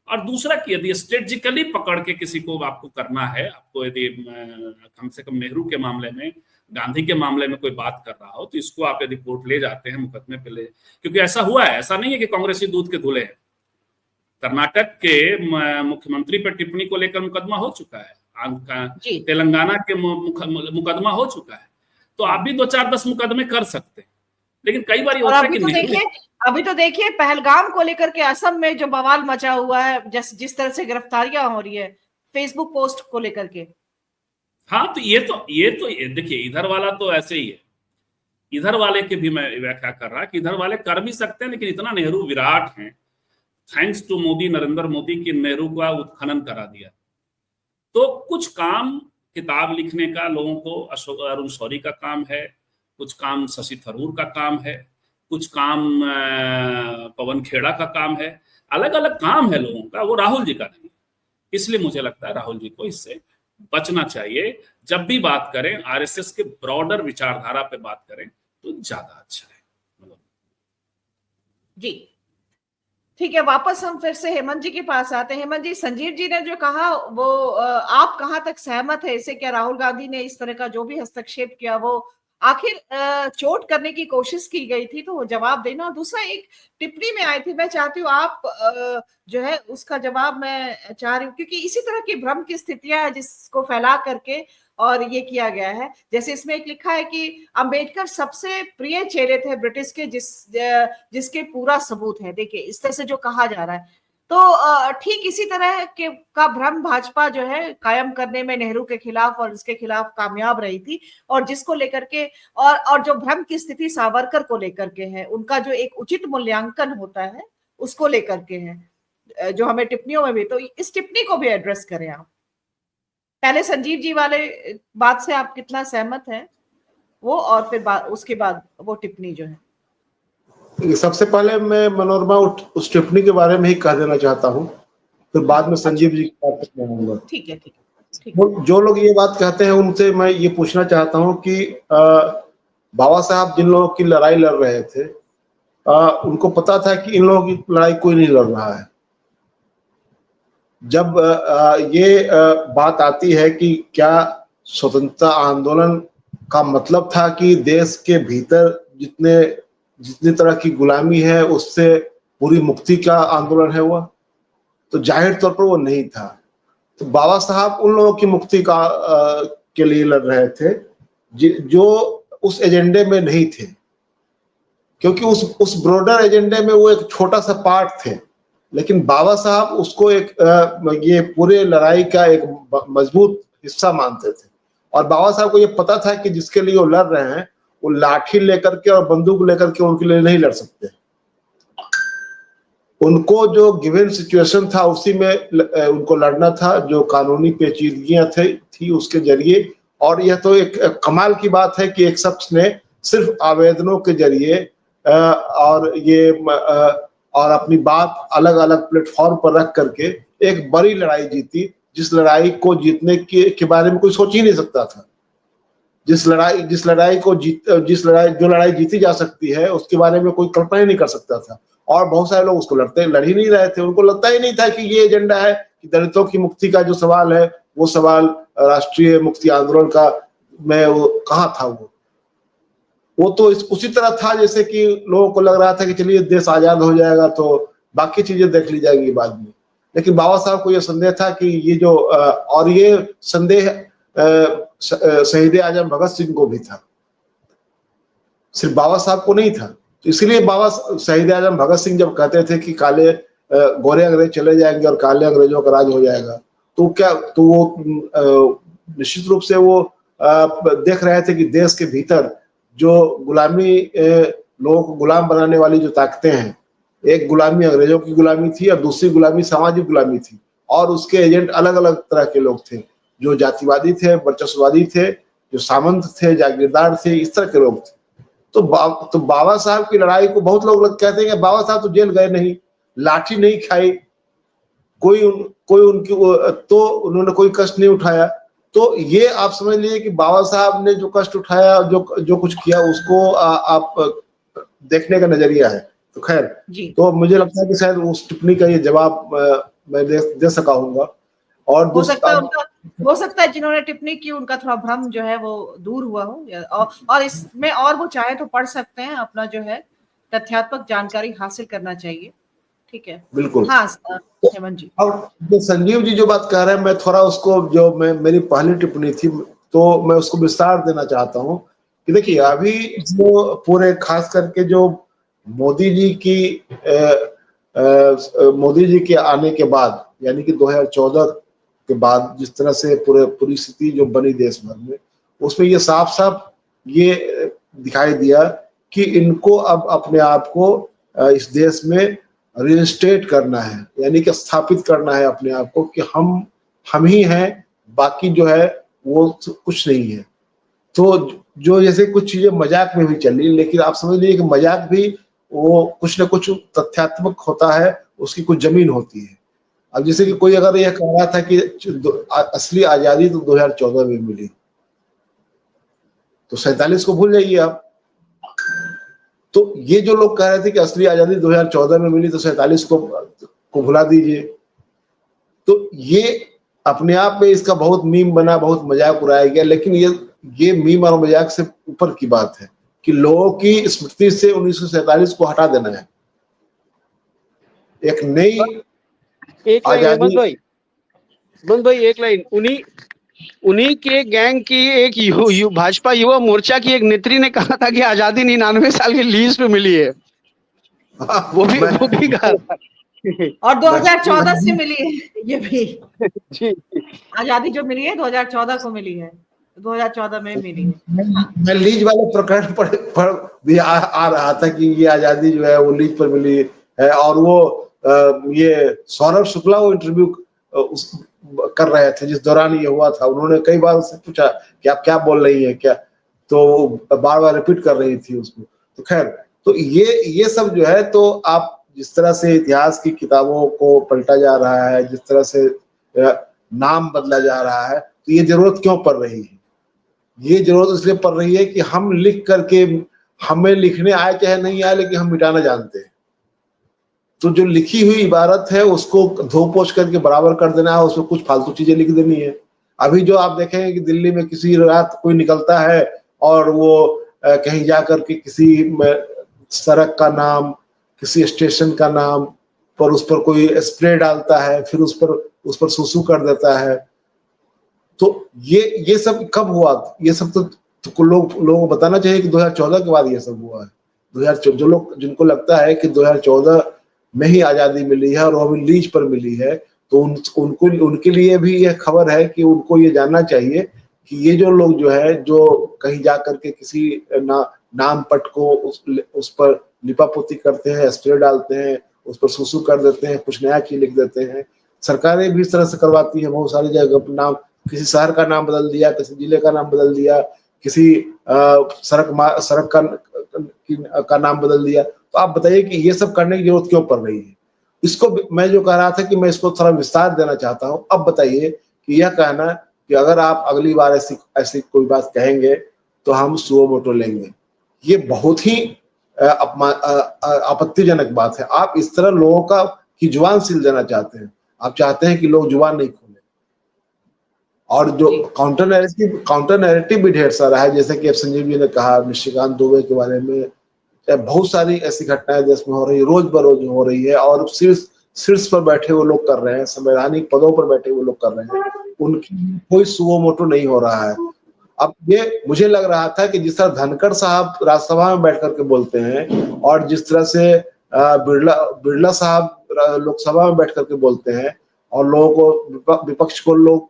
F: और दूसरा कि यदि स्ट्रेटेजिकली पकड़ के किसी को आपको करना है, आपको यदि कम से कम नेहरू के मामले में, गांधी के मामले में कोई बात कर रहा हो, तो इसको आप यदि कोर्ट ले जाते हैं, मुकदमे पे ले, क्योंकि ऐसा हुआ है, ऐसा नहीं है कि कांग्रेसी दूध के धुले हैं। कर्नाटक के मुख्यमंत्री पर टिप्पणी को लेकर मुकदमा हो चुका है, तेलंगाना के मुकदमा हो चुका है। तो आप भी 2-4-10 मुकदमे कर सकते हैं। लेकिन कई बार होता है कि
A: अभी तो देखिए पहलगाम को लेकर के असम में जो बवाल मचा हुआ है, जिस तरह से गिरफ्तारियां हो रही है फेसबुक पोस्ट को लेकर के।
F: हाँ, तो ये देखिए, इधर वाला तो ऐसे ही है। इधर वाले के भी मैं व्याख्या कर रहा कि इधर वाले कर भी सकते हैं, लेकिन इतना नेहरू विराट हैं, थैंक्स टू मोदी, नरेंद्र मोदी, की नेहरू का उत्खनन करा दिया। तो कुछ काम किताब लिखने का लोगों को अरुण शौरी का काम है, कुछ काम शशि थरूर का काम है, कुछ काम पवन खेड़ा का काम है, अलग अलग काम है लोगों का, वो राहुल जी का नहीं। इसलिए मुझे लगता है राहुल जी को इससे बचना चाहिए। जब भी बात करें आरएसएस के ब्रॉडर विचारधारा पे बात करें तो ज्यादा अच्छा है।
A: जी ठीक है, वापस हम फिर से हेमंत जी के पास आते हैं। हेमंत जी, संजीव जी ने जो कहा वो आप कहाँ तक सहमत है इससे? क्या राहुल गांधी ने इस तरह का जो भी हस्तक्षेप किया वो आखिर चोट करने की कोशिश की गई थी, तो वो जवाब देना। दूसरा, एक टिप्पणी में आई थी, मैं चाहती हूँ आप जो है उसका जवाब मैं चाह रही हूँ, क्योंकि इसी तरह की भ्रम की स्थितियां हैं जिसको फैला करके और ये किया गया है। जैसे इसमें एक लिखा है कि अंबेडकर सबसे प्रिय चेले थे ब्रिटिश के, जिसके पूरा सबूत है। देखिए इस तरह से जो कहा जा रहा है, तो ठीक इसी तरह के का भ्रम भाजपा जो है कायम करने में नेहरू के खिलाफ और इसके खिलाफ कामयाब रही थी, और जिसको लेकर के और जो भ्रम की स्थिति सावरकर को लेकर के है, उनका जो एक उचित मूल्यांकन होता है उसको लेकर के है, जो हमें टिप्पणियों में भी, तो इस टिप्पणी को भी एड्रेस करें आप। पहले संजीव जी वाले बात से आप कितना सहमत हैं वो, और फिर उसके बाद वो टिप्पणी जो है।
B: सबसे पहले मैं मनोरमा उस टिप्पणी के बारे में ही कह देना चाहता हूँ, फिर बाद में संजीव जी की बात कहूंगा।
A: ठीक है।
B: जो लोग ये बात कहते हैं उनसे मैं ये पूछना चाहता हूँ कि बाबा साहब जिन लोगों की लड़ाई लड़ रहे थे, उनको पता था कि इन लोगों की लड़ाई कोई नहीं लड़ रहा है। जब ये बात आती है कि क्या स्वतंत्रता आंदोलन का मतलब था कि देश के भीतर जितनी तरह की गुलामी है उससे पूरी मुक्ति का आंदोलन है हुआ, तो जाहिर तौर पर वो नहीं था। तो बाबा साहब उन लोगों की मुक्ति के लिए लड़ रहे थे जो उस एजेंडे में नहीं थे, क्योंकि उस ब्रॉडर एजेंडे में वो एक छोटा सा पार्ट थे, लेकिन बाबा साहब उसको एक ये पूरे लड़ाई का एक मजबूत हिस्सा मानते थे। और बाबा साहब को ये पता था कि जिसके लिए वो लड़ रहे हैं वो लाठी लेकर के और बंदूक लेकर के उनके लिए नहीं लड़ सकते। उनको जो गिवन सिचुएशन था उसी में उनको लड़ना था, जो कानूनी पेचीदगियां थी उसके जरिए। और यह तो एक कमाल की बात है कि एक शख्स ने सिर्फ आवेदनों के जरिए और अपनी बात अलग अलग प्लेटफॉर्म पर रख करके एक बड़ी लड़ाई जीती, जिस लड़ाई को जीतने के बारे में कोई सोच ही नहीं सकता था। जो लड़ाई जीती जा सकती है उसके बारे में कोई कल्पना ही नहीं कर सकता था। और बहुत सारे लोग उसको लड़ ही नहीं रहे थे। उनको लगता ही नहीं था कि ये एजेंडा है कि दलितों की मुक्ति का जो सवाल है वो सवाल राष्ट्रीय मुक्ति आंदोलन का में वो कहाँ था। वो तो उसी तरह था जैसे कि लोगों को लग रहा था कि चलिए देश आजाद हो जाएगा तो बाकी चीजें देख ली जाएगी बाद में। लेकिन बाबा साहब को यह संदेह था कि ये जो और ये संदेह शहीद आजम भगत सिंह को भी था, सिर्फ बाबा साहब को नहीं था। तो इसलिए बाबा शहीद आजम भगत सिंह जब कहते थे कि काले गोरे अंग्रेज चले जाएंगे और काले अंग्रेजों का राज हो जाएगा, तो वो निश्चित रूप से वो देख रहे थे कि देश के भीतर जो गुलामी लोगों को गुलाम बनाने वाली जो ताकतें हैं, एक गुलामी अंग्रेजों की गुलामी थी और दूसरी गुलामी सामाजिक गुलामी थी। और उसके एजेंट अलग अलग तरह के लोग थे, जो जातिवादी थे, वर्चस्ववादी थे, जो सामंत थे, जागीरदार थे, इस तरह के लोग थे। तो बाबा साहब की लड़ाई को बहुत लोग कहते हैं कि बाबा साहब तो जेल गए नहीं, लाठी नहीं खाई, कोई उनकी तो उन्होंने कोई कष्ट नहीं उठाया। तो ये आप समझ लीजिए कि बाबा साहब ने जो कष्ट उठाया, जो कुछ किया, उसको आप देखने का नजरिया है। तो खैर, तो मुझे लगता है कि शायद उस टिप्पणी का ये जवाब मैं दे सका हूँगा। और
A: हो सकता है जिन्होंने टिप्पणी की उनका थोड़ा भ्रम जो है वो दूर हुआ हो, और इसमें और वो चाहे तो पढ़ सकते हैं, अपना जो है तथ्यात्मक जानकारी हासिल करना चाहिए। ठीक है,
B: बिल्कुल।
A: हाँ हेमंत जी।
B: और संजीव जी जो बात कह रहे हैं, मैं थोड़ा उसको, जो मेरी पहली टिप्पणी थी, तो मैं उसको विस्तार देना चाहता हूँ कि देखिए अभी जो पूरे खास करके जो मोदी जी के आने के बाद, यानी कि 2014 के बाद जिस तरह से पूरी स्थिति जो बनी देश भर में, उसमें ये साफ साफ ये दिखाई दिया कि इनको अब अपने आप को इस देश में रिइंस्टेट करना है, यानी कि स्थापित करना है अपने आप को कि हम ही हैं, बाकी जो है वो कुछ नहीं है। तो जो जैसे कुछ चीजें मजाक में भी चली, लेकिन आप समझ लीजिए कि मजाक भी वो कुछ न कुछ तथ्यात्मक होता है, उसकी कुछ जमीन होती है। अब जैसे कि कोई अगर यह कह रहा था कि असली आजादी तो 2014 में मिली, तो 47 को भूल जाइए आप। तो ये जो लोग कह रहे थे कि असली आजादी 2014 में मिली, तो 47 को भुला दीजिए। तो ये अपने आप में इसका बहुत मीम बना, बहुत मजाक उड़ाया गया। लेकिन ये मीम और मजाक से ऊपर की बात है कि लोगों की स्मृति से 1947 को हटा देना है। एक नई
D: आजादी। हेमंत भाई एक लाइन, उन्हीं के गैंग की एक भाजपा युवा मोर्चा की एक नेत्री ने कहा था कि आजादी 99 साल के लीज पे मिली है। वो भी कहा
A: और 2014 से मिली है ये भी। आजादी जो मिली है 2014 को मिली है, 2014 में मिली है।
B: मैं लीज वाले प्रकरण पर भी आ रहा था कि ये आजादी जो है वो लीज पर मिली है। और वो ये सौरभ शुक्ला वो इंटरव्यू कर रहे थे जिस दौरान ये हुआ था, उन्होंने कई बार उससे पूछा कि आप क्या बोल रही हैं क्या, तो बार बार रिपीट कर रही थी उसको। तो खैर, तो ये सब जो है, तो आप जिस तरह से इतिहास की किताबों को पलटा जा रहा है, जिस तरह से नाम बदला जा रहा है, तो ये जरूरत क्यों पड़ रही है? ये जरूरत इसलिए पड़ रही है कि हम लिख करके, हमें लिखने आए चाहे नहीं आए, लेकिन हम मिटाना जानते हैं। तो जो लिखी हुई इबारत है उसको धो पोछ करके बराबर कर देना है, उसमें कुछ फालतू चीजें लिख देनी है। अभी जो आप देखेंगे कि दिल्ली में किसी रात कोई निकलता है और वो कहीं जाकर के किसी सड़क का नाम, किसी स्टेशन का नाम पर उस पर कोई स्प्रे डालता है, फिर उस पर उस पर सुसु कर देता है। तो ये सब कब हुआ? ये सब तो लोगों को बताना चाहिए कि 2014 के बाद ये सब हुआ है। 2014 जो लोग जिनको लगता है कि 2014 में ही आजादी मिली है और वो अभी लीज पर मिली है, तो उनके लिए भी यह खबर है कि उनको ये जानना चाहिए कि ये जो लोग जो है, जो कहीं जा करके किसी नाम पट को उस पर लिपापोती करते हैं, स्प्रे डालते हैं, उस पर सुसु कर देते हैं, कुछ नया चीज लिख देते हैं। सरकारें भी इस तरह से करवाती है बहुत सारी जगह। नाम, किसी शहर का नाम बदल दिया, किसी जिले का नाम बदल दिया, किसी सड़क का नाम बदल दिया। तो आप बताइए कि ये सब करने की जरूरत क्यों पड़ रही है? इसको मैं जो कह रहा था कि मैं इसको थोड़ा विस्तार देना चाहता हूँ। अब बताइए कि यह कहना कि अगर आप अगली बार ऐसी कोई बात कहेंगे तो हम सुओ मोटो लेंगे, ये बहुत ही आपत्तिजनक बात है। आप इस तरह लोगों की जुबान सील देना चाहते हैं। आप चाहते हैं कि लोग जुबान नहीं खोले। और जो काउंटर नैरेटिव भी ढेर सारा है, जैसे कि अब संजीव जी ने कहा निशिकांत दुबे के बारे में। बहुत सारी ऐसी घटनाएं देश में हो रही है, रोज बरोज हो रही है, और शीर्ष पर बैठे वो लोग कर रहे हैं, संवैधानिक पदों पर बैठे वो लोग कर रहे हैं, उनकी कोई सुओ मोटो नहीं हो रहा है। अब ये मुझे लग रहा था कि जिस तरह धनखड़ साहब राज्यसभा में बैठ करके बोलते हैं, और जिस तरह से बिरला साहब लोकसभा में बैठ करके बोलते हैं, और लोगों को, विपक्ष को लोग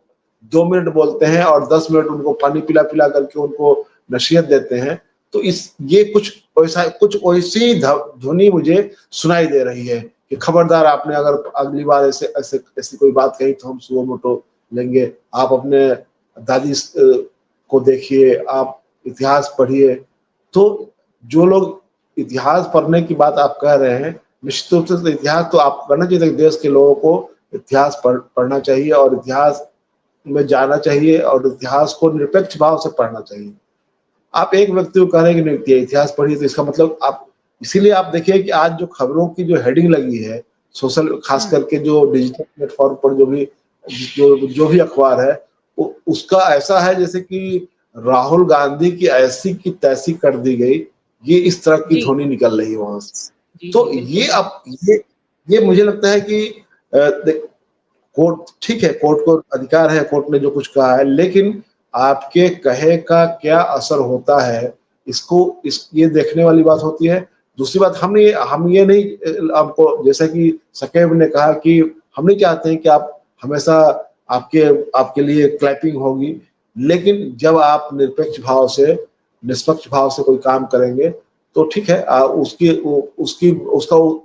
B: 2 मिनट बोलते हैं और 10 मिनट उनको पानी पिला पिला करके उनको नसीहत देते हैं, तो ये कुछ वैसी ध्वनि मुझे सुनाई दे रही है कि खबरदार, आपने अगर अगली बार ऐसी कोई बात कही तो हम सुओ मोटो लेंगे। आप अपने दादी को देखिए, आप इतिहास पढ़िए। तो जो लोग इतिहास पढ़ने की बात आप कह रहे हैं, निश्चित रूप से इतिहास तो आप करना चाहिए। देश के लोगों को इतिहास पढ़ना चाहिए और इतिहास में जाना चाहिए, और इतिहास को निरपेक्ष भाव से पढ़ना चाहिए। आप एक व्यक्ति को कह रहे हैं कि इतिहास पढ़िए, तो इसका मतलब आप, इसीलिए आप देखिए कि आज जो खबरों की जो हेडिंग लगी है सोशल, खास करके जो डिजिटल प्लेटफॉर्म पर जो भी अखबार है, उसका ऐसा है जैसे कि राहुल गांधी की ऐसी की तैसी कर दी गई, ये इस तरह की ध्वनि निकल रही है वहां से। तो ये मुझे लगता है कि कोर्ट, ठीक है, कोर्ट को अधिकार है, कोर्ट ने जो कुछ कहा है, लेकिन आपके कहे का क्या असर होता है, ये देखने वाली बात होती है। दूसरी बात, हम ये नहीं, आपको जैसा कि सकेब ने कहा कि हम नहीं चाहते हैं कि आप हमेशा आपके लिए क्लैपिंग होगी, लेकिन जब आप निष्पक्ष भाव से कोई काम करेंगे तो ठीक है,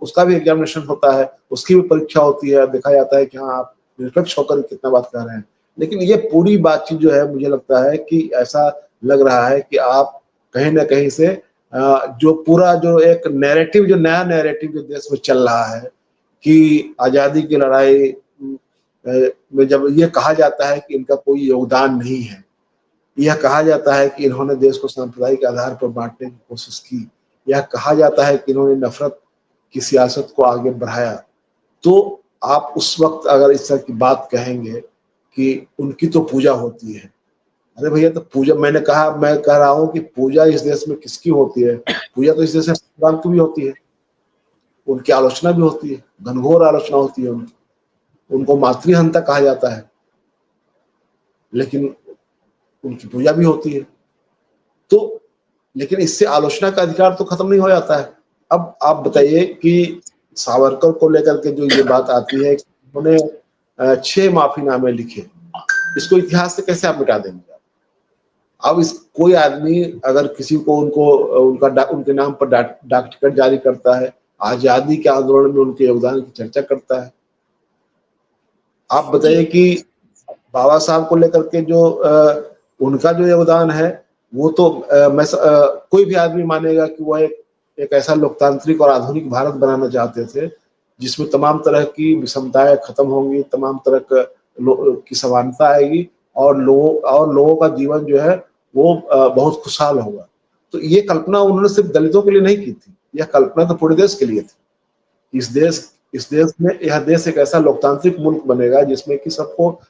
B: उसका भी एग्जामिनेशन होता है, उसकी भी परीक्षा होती है, देखा जाता है कि हाँ आप निष्पक्ष होकर कितना बात कर रहे हैं। लेकिन ये पूरी बातचीत जो है, मुझे लगता है कि ऐसा लग रहा है कि आप कहीं ना कहीं से जो पूरा जो एक नैरेटिव, जो नया नैरेटिव जो देश में चल रहा है कि आजादी की लड़ाई में जब ये कहा जाता है कि इनका कोई योगदान नहीं है, यह कहा जाता है कि इन्होंने देश को सांप्रदायिक आधार पर बांटने की कोशिश की, यह कहा जाता है कि इन्होंने नफरत की सियासत को आगे बढ़ाया, तो आप उस वक्त अगर इस तरह की बात कहेंगे कि उनकी तो पूजा होती है, अरे भैया, तो पूजा, मैं कह रहा हूं कि पूजा इस देश में किसकी होती है? पूजा तो इस देश में भगवान की भी होती है, उनकी आलोचना भी होती है, घनघोर आलोचना होती है उनको मातृहंता कहा जाता है, लेकिन उनकी पूजा भी होती है। तो लेकिन इससे आलोचना का अधिकार तो खत्म नहीं हो जाता है। अब आप बताइए कि सावरकर को लेकर के जो ये बात आती है, उन्होंने 6 माफीनामे लिखे, इसको इतिहास से कैसे आप मिटा देंगे? अब कोई आदमी अगर किसी को उनके नाम पर डाक टिकट जारी करता है, आजादी के आंदोलन में उनके योगदान की चर्चा करता है, आप बताइए कि बाबा साहब को लेकर के जो उनका जो योगदान है, वो तो कोई भी आदमी मानेगा कि वह एक ऐसा लोकतांत्रिक और आधुनिक भारत बनाना चाहते थे जिसमें तमाम तरह की विषमताएं खत्म होंगी, तमाम तरह की समानता आएगी, और लोगों का जीवन जो है वो बहुत खुशहाल होगा। तो ये कल्पना उन्होंने सिर्फ दलितों के लिए नहीं की थी, यह कल्पना तो पूरे देश के लिए थी। इस देश में यह देश एक ऐसा लोकतांत्रिक मुल्क बनेगा जिसमें कि सबको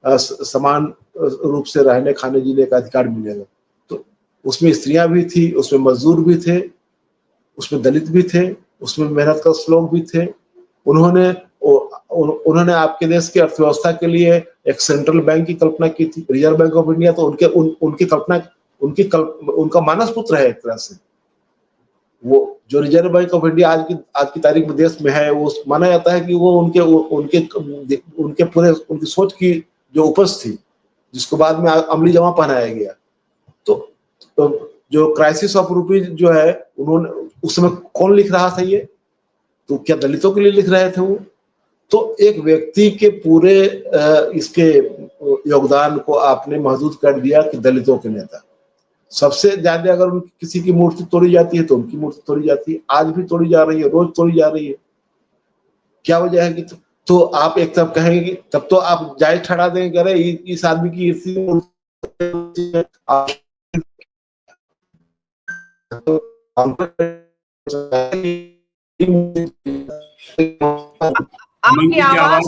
B: समान रूप से रहने, खाने, जीने का अधिकार मिलेगा। तो उसमें स्त्रियां भी थी, उसमें मजदूर भी थे, उसमें दलित भी थे, उसमें मेहनत कश लोग भी थे। उन्होंने उन्होंने आपके देश की अर्थव्यवस्था के लिए एक सेंट्रल बैंक की कल्पना की थी, रिजर्व बैंक ऑफ इंडिया, तो उनका मानस पुत्र है एक तरह से। वो जो रिजर्व बैंक ऑफ इंडिया आज की तारीख में देश में है, वो माना जाता है कि वो उनकी सोच की जो उपज थी, जिसको बाद में अमली जमा पहनाया गया। तो जो क्राइसिस ऑफ रुपीज जो है, उन्होंने उस समय कौन लिख रहा था ये? तो क्या दलितों के लिए लिख रहे थे वो? तो एक व्यक्ति के पूरे इसके योगदान को आपने महदूद कर दिया कि दलितों के नेता। सबसे ज्यादा अगर किसी की मूर्ति तोड़ी जाती है तो उनकी मूर्ति तोड़ी जाती है, आज भी तोड़ी जा रही है, रोज तोड़ी जा रही है। क्या वजह है कि तो आप एक तरफ कहेंगे कि तब तो आप जायज ठहरा देंगे, अरे इस आदमी की
A: आपकी आवाज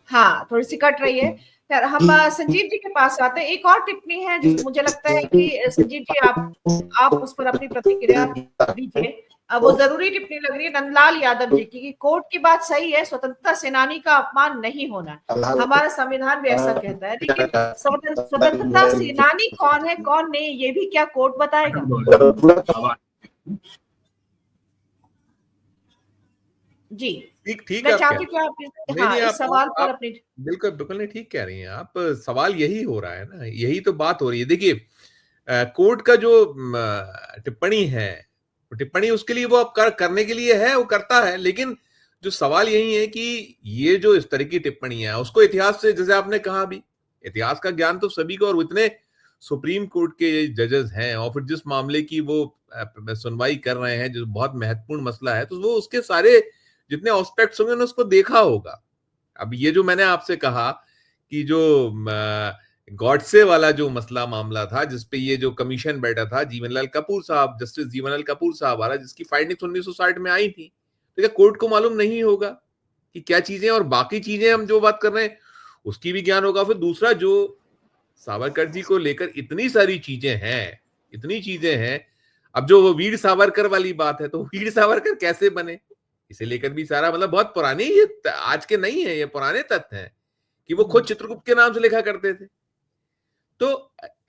A: हाँ थोड़ी सी कट रही है। खैर, हम संजीव जी के पास आते हैं। एक और टिप्पणी है जिस मुझे लगता है कि संजीव जी आप उस पर अपनी प्रतिक्रिया दीजिए। वो जरूरी टिप्पणी लग रही है नंदलाल यादव जी की कि कोर्ट की बात सही है, स्वतंत्रता सेनानी का अपमान नहीं होना, हमारा संविधान भी ऐसा कहता है, लेकिन स्वतंत्रता सेनानी कौन है कौन नहीं ये भी क्या कोर्ट बताएगा? जी
C: ठीक
A: मैं
C: है।
A: चाहती हूँ कि आप इस सवाल पर अपनी
C: बिल्कुल बिल्कुल नहीं ठीक कह रही हैं आप। सवाल यही हो रहा है ना, यही तो बात हो रही है। देखिए कोर्ट का जो टिप्पणी है, टिप्पणी उसके लिए वो अब करने के लिए है, वो करता है, लेकिन जो सवाल यही है कि ये जो इस तरह की टिप्पणियां है उसको इतिहास से, जैसे आपने कहा अभी, इतिहास का ज्ञान तो सभी को, और इतने सुप्रीम कोर्ट के जजेस हैं और फिर जिस मामले की वो सुनवाई कर रहे हैं जो बहुत महत्वपूर्ण मसला है, तो वो उसके सारे जितने एस्पेक्ट्स होंगे उसको देखा होगा। अब ये जो मैंने आपसे कहा कि जो गॉडसे वाला जो मसला मामला था जिसपे ये जो कमीशन बैठा था, जीवनलाल कपूर साहब, जस्टिस जीवनलाल कपूर साहब वाला, जिसकी फाइंडिंग्स 1960 में आई थी, तो क्या कोर्ट को मालूम नहीं होगा कि क्या चीजें, और बाकी चीजें हम जो बात कर रहे हैं उसकी भी ज्ञान होगा। फिर दूसरा, जो सावरकर जी को लेकर इतनी सारी चीजें हैं, इतनी चीजें हैं, अब जो वो वीर सावरकर वाली बात है, तो वीर सावरकर कैसे बने, इसे लेकर भी सारा मतलब बहुत पुरानी, ये आज के नहीं है, ये पुराने तथ्य हैं कि वो खुद चित्रगुप्त के नाम से लिखा करते थे। तो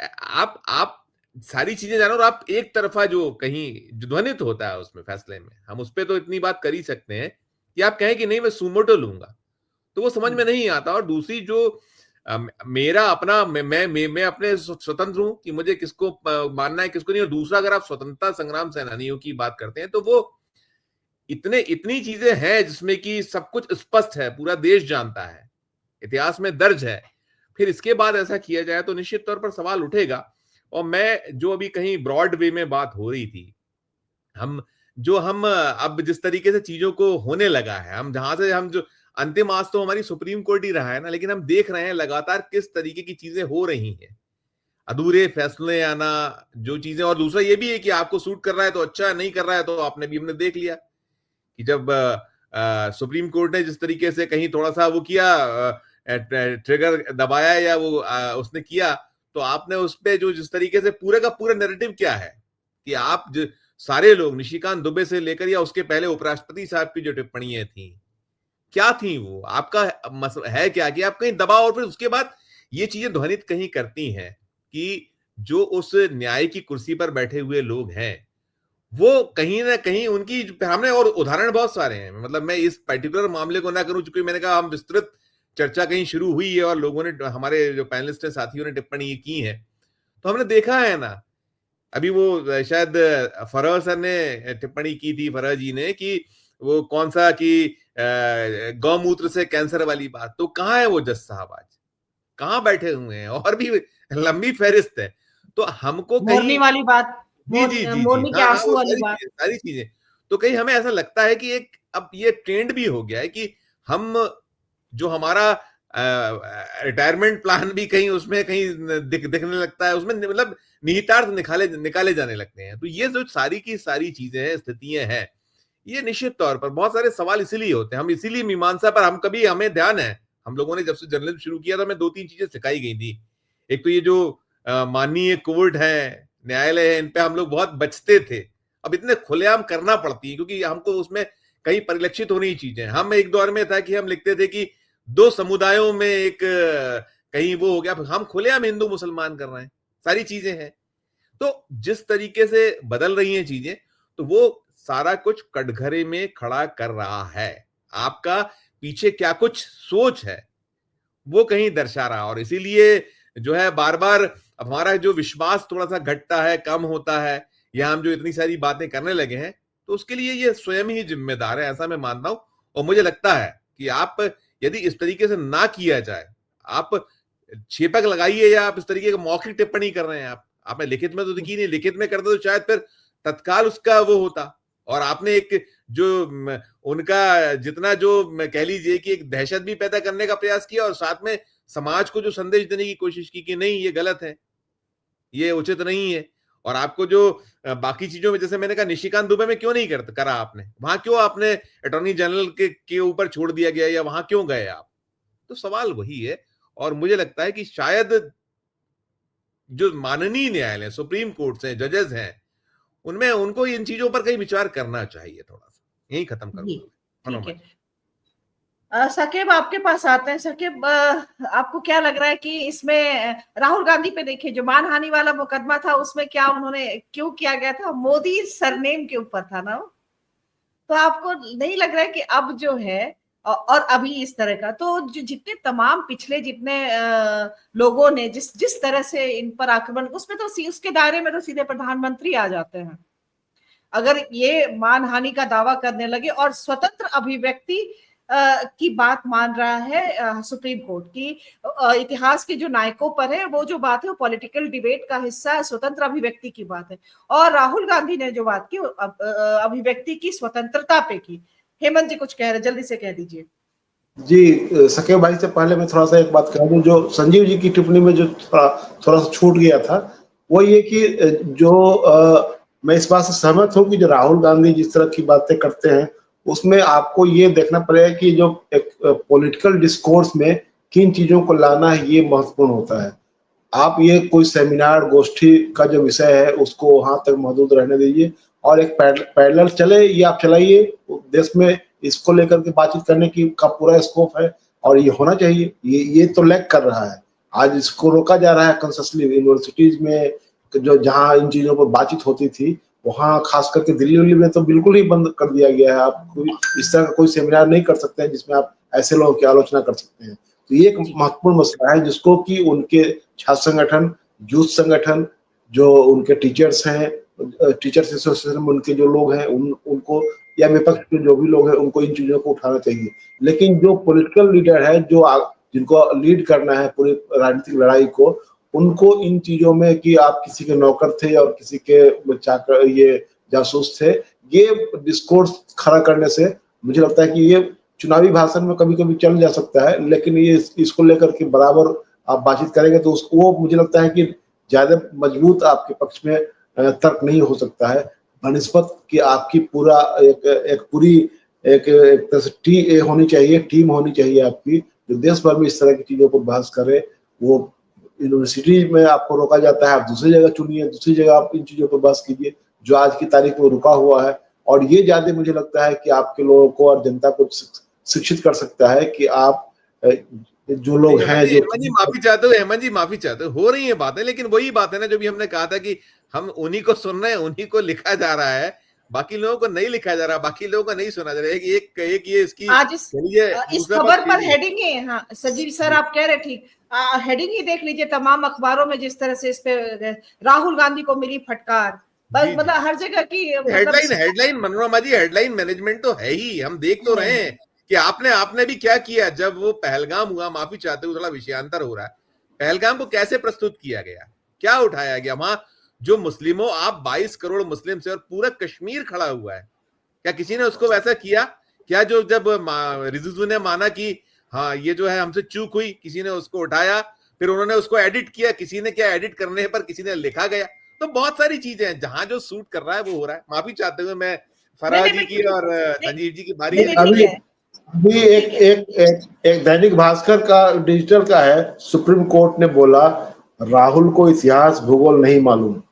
C: आप सारी चीजें जानो, और आप एक तरफा जो कहीं जो ध्वनित होता है उसमें फैसले में, हम उस पर तो इतनी बात कर ही सकते हैं कि आप कहें कि नहीं मैं सुमोटो लूंगा, तो वो समझ में नहीं आता। और दूसरी जो मेरा अपना मैं अपने स्वतंत्र हूं कि मुझे किसको मानना है किसको नहीं। और दूसरा, अगर आप स्वतंत्रता संग्राम सेनानियों की बात करते हैं तो वो इतनी चीजें हैं जिसमें कि सब कुछ स्पष्ट है, पूरा देश जानता है, इतिहास में दर्ज है। फिर इसके बाद ऐसा किया जाए तो निश्चित तौर पर सवाल उठेगा। और मैं जो अभी कहीं ब्रॉड वे में बात हो रही थी, हम अब जिस तरीके से चीजों को होने लगा है, हम जहां से हम जो अंतिम आज तो हमारी सुप्रीम कोर्ट ही रहा है ना, लेकिन हम देख रहे हैं लगातार किस तरीके की चीजें हो रही हैं, अधूरे फैसले आना, जो चीजें। और दूसरा ये भी है कि आपको सूट कर रहा है तो अच्छा, नहीं कर रहा है तो हमने देख लिया कि जब सुप्रीम कोर्ट ने जिस तरीके से कहीं थोड़ा सा वो किया, ट्रिगर दबाया या वो उसने किया, तो आपने उस पे जो जिस तरीके से पूरे का पूरा नैरेटिव क्या है कि आप सारे लोग, निशिकांत दुबे से लेकर या उसके पहले उपराष्ट्रपति साहब की जो टिप्पणियां थी, क्या थी वो, आपका है क्या कि आप कहीं दबाव, और फिर उसके बाद ये चीजें ध्वनित कहीं करती हैं कि जो उस न्याय की कुर्सी पर बैठे हुए लोग हैं वो कहीं ना कहीं उनकी, हमने और उदाहरण बहुत सारे हैं, मतलब मैं इस पर्टिकुलर मामले को ना करूं क्योंकि मैंने कहा हम विस्तृत चर्चा कहीं शुरू हुई है और लोगों ने, हमारे जो पैनलिस्ट हैं, साथियों ने टिप्पणी की है, तो हमने देखा है ना। अभी वो शायद फरह सर ने टिप्पणी की थी, फरह जी ने, कि वो कौन सा कि गौमूत्र से कैंसर वाली बात, तो कहाँ है वो जज साहब, आज कहाँ बैठे हुए हैं, और भी लंबी फहरिस्त है। तो हमको कहीं
A: वाली बात,
C: मोरनी
A: के आंसू वाली बात,
C: सारी चीजें, तो कहीं हमें ऐसा लगता है कि एक अब ये ट्रेंड भी हो गया है कि हम जो हमारा रिटायरमेंट प्लान भी कहीं उसमें कहीं दिखने लगता है, उसमें मतलब निहितार्थ निकाले जाने लगते हैं। तो ये जो सारी की सारी चीजें हैं, स्थितियां हैं, ये निश्चित तौर पर बहुत सारे सवाल इसीलिए होते हैं। हम इसीलिए मीमांसा पर हमें ध्यान है, हम लोगों ने जब से जर्नलिज्म शुरू किया था, हमें 2-3 चीजें सिखाई गई थी। एक तो ये जो माननीय कोर्ट है, न्यायालय है, इन पे हम लोग बहुत बचते थे, अब इतने खुलेआम करना पड़ती है क्योंकि हमको उसमें कहीं परिलक्षित हो रही चीजें। हम एक दौर में था कि हम लिखते थे कि दो समुदायों में एक कहीं वो हो गया, हम खुलेआम हिंदू मुसलमान कर रहे हैं, सारी चीजें हैं। तो जिस तरीके से बदल रही हैं चीजें, तो वो सारा कुछ कटघरे में खड़ा कर रहा है। आपका पीछे क्या कुछ सोच है वो कहीं दर्शा रहा, और इसीलिए जो है बार बार हमारा जो विश्वास थोड़ा सा घटता है, कम होता है, या हम जो इतनी सारी बातें करने लगे हैं, तो उसके लिए ये स्वयं ही जिम्मेदार है, ऐसा मैं मानता हूं। और मुझे लगता है कि आप यदि इस तरीके से ना किया जाए, आप छेपक लगाइए या आप इस तरीके की मौखिक टिप्पणी कर रहे हैं, आपने लिखित में तो दिखी नहीं, लिखित में करते तो शायद फिर तत्काल उसका वो होता। और आपने एक जो उनका जितना जो कह लीजिए कि एक दहशत भी पैदा करने का प्रयास किया, और साथ में समाज को जो संदेश देने की कोशिश की कि नहीं ये गलत है, ये उचित नहीं है। और आपको जो बाकी चीजों में, जैसे मैंने कहा निशिकांत दुबे में क्यों नहीं करा आपने, वहां क्यों आपने अटॉर्नी जनरल के ऊपर छोड़ दिया गया, या वहां क्यों गए आप? तो सवाल वही है। और मुझे लगता है कि शायद जो माननीय न्यायालय, सुप्रीम कोर्ट से जजेस हैं, उनमें उनको इन चीजों पर कहीं विचार करना चाहिए थोड़ा सा। यही खत्म करूंगा।
A: ठीक है, साकिब आपके पास आते हैं। साकिब, आपको क्या लग रहा है कि इसमें राहुल गांधी पे देखिए जो मानहानि वाला मुकदमा था, उसमें क्या उन्होंने क्यों किया गया था? मोदी सरनेम के ऊपर था ना, तो आपको नहीं लग रहा है कि अब जो है और अभी इस तरह का, तो जो जितने तमाम पिछले जितने लोगों ने जिस तरह से इन पर आक्रमण, उसमें तो उसके दायरे में तो सीधे प्रधानमंत्री आ जाते हैं। अगर ये मानहानि का दावा करने लगे और स्वतंत्र अभिव्यक्ति की बात मान रहा है सुप्रीम कोर्ट की, इतिहास के जो नायकों पर है, वो जो बात है वो पॉलिटिकल डिबेट का हिस्सा है, स्वतंत्र अभिव्यक्ति की बात है। और राहुल गांधी ने जो बात की अभिव्यक्ति की स्वतंत्रता पे की। हेमंत जी कुछ कह रहे, जल्दी से कह दीजिए।
B: जी, सके भाई से पहले मैं थोड़ा सा एक बात कह दूं, जो संजीव जी की टिप्पणी में जो थोड़ा सा छूट गया था, वो ये कि जो मैं इस बात से सहमत हूं कि जो राहुल गांधी जिस तरह की बातें करते हैं, उसमें आपको ये देखना पड़ेगा कि जो एक पॉलिटिकल डिस्कोर्स में किन चीजों को लाना है, ये महत्वपूर्ण होता है। आप ये कोई सेमिनार गोष्ठी का जो विषय है उसको वहां तक महदूद रहने दीजिए, और एक पैरेलल चले, ये आप चलाइए। देश में इसको लेकर के बातचीत करने की का पूरा स्कोप है, और ये होना चाहिए। ये तो लैग कर रहा है, आज इसको रोका जा रहा है कॉन्शसली। यूनिवर्सिटीज में जो जहाँ इन चीजों पर बातचीत होती थी, वहाँ खास करके दिल्ली में तो बिल्कुल ही बंद कर दिया गया है। आप कोई इस तरह का कोई सेमिनार नहीं कर सकते हैं जिसमें आप ऐसे लोगों की आलोचना कर सकते हैं। तो ये एक महत्वपूर्ण मसला है जिसको कि उनके छात्र संगठन, यूथ संगठन, जो उनके टीचर्स हैं, टीचर्स एसोसिएशन में उनके जो लोग हैं, उनको या विपक्ष के जो भी लोग हैं, उनको इन चीजों को उठाना चाहिए। लेकिन जो पॉलिटिकल लीडर है, जो जिनको लीड करना है पूरी राजनीतिक लड़ाई को, उनको इन चीजों में कि आप किसी के नौकर थे और किसी के चाकर, ये जासूस थे, ये डिस्कोर्स खड़ा करने से मुझे लगता है कि ये चुनावी भाषण में कभी कभी चल जा सकता है, लेकिन ये इसको लेकर के बराबर आप बातचीत करेंगे तो वो मुझे लगता है कि ज्यादा मजबूत आपके पक्ष में तर्क नहीं हो सकता है, बनिस्बत कि आपकी पूरा एक पूरी एक तरह से होनी चाहिए, टीम होनी चाहिए आपकी, जो देश भर में इस तरह की चीजों को बहस करे। वो यूनिवर्सिटी में आपको रोका जाता है, आप दूसरी जगह चुनिए, दूसरी जगह आप इन चीजों पर बहस कीजिए जो आज की तारीख में रुका हुआ है। और ये ज्यादा मुझे लगता है कि आपके लोगों को और जनता को शिक्षित कर सकता है कि आप जो लोग हैं, जो
C: हेमंत जी माफी चाहते हो, हेमंत जी माफी चाहते हो रही है बातें, लेकिन वही बात है ना जो भी हमने कहा था कि हम उन्हीं को सुन रहे हैं, उन्हीं को लिखा जा रहा है, बाकी लोगों को नहीं लिखा जा रहा, बाकी लोगों को नहीं सुना जा रहा है। एक ये इसकी
A: आज इस खबर पर हेडिंग ही, हाँ सजीव सर आप कह रहे ठीक, हेडिंग ही देख लीजिए तमाम अखबारों में, जिस तरह से इस पे राहुल गांधी को मिली फटकार, बस मतलब हर जगह की
C: हेडलाइन मनोरमा जी, हेडलाइन मैनेजमेंट तो है ही। हम देख तो रहे हैं कि आपने भी क्या किया जब वो पहलगाम हुआ, माफी चाहते हुए थोड़ा विषयांतर हो रहा है, पहलगाम को कैसे प्रस्तुत किया गया, क्या उठाया गया वहां, जो मुस्लिमों, आप 22 करोड़ मुस्लिम से और पूरा कश्मीर खड़ा हुआ है, क्या किसी ने उसको वैसा किया क्या? जो जब रिजिजू ने माना कि हाँ ये जो है हमसे चूक हुई, किसी ने उसको उठाया, फिर उन्होंने उसको एडिट किया, किसी ने क्या एडिट करने पर किसी ने लिखा गया। तो बहुत सारी चीजें हैं, जहां जो सूट कर रहा है वो हो रहा है। माफी चाहते हुए मैं फराह जी की और संजीव जी की बारी है।
B: अभी एक दैनिक भास्कर का डिजिटल का है, सुप्रीम कोर्ट ने बोला राहुल को इतिहास भूगोल नहीं मालूम।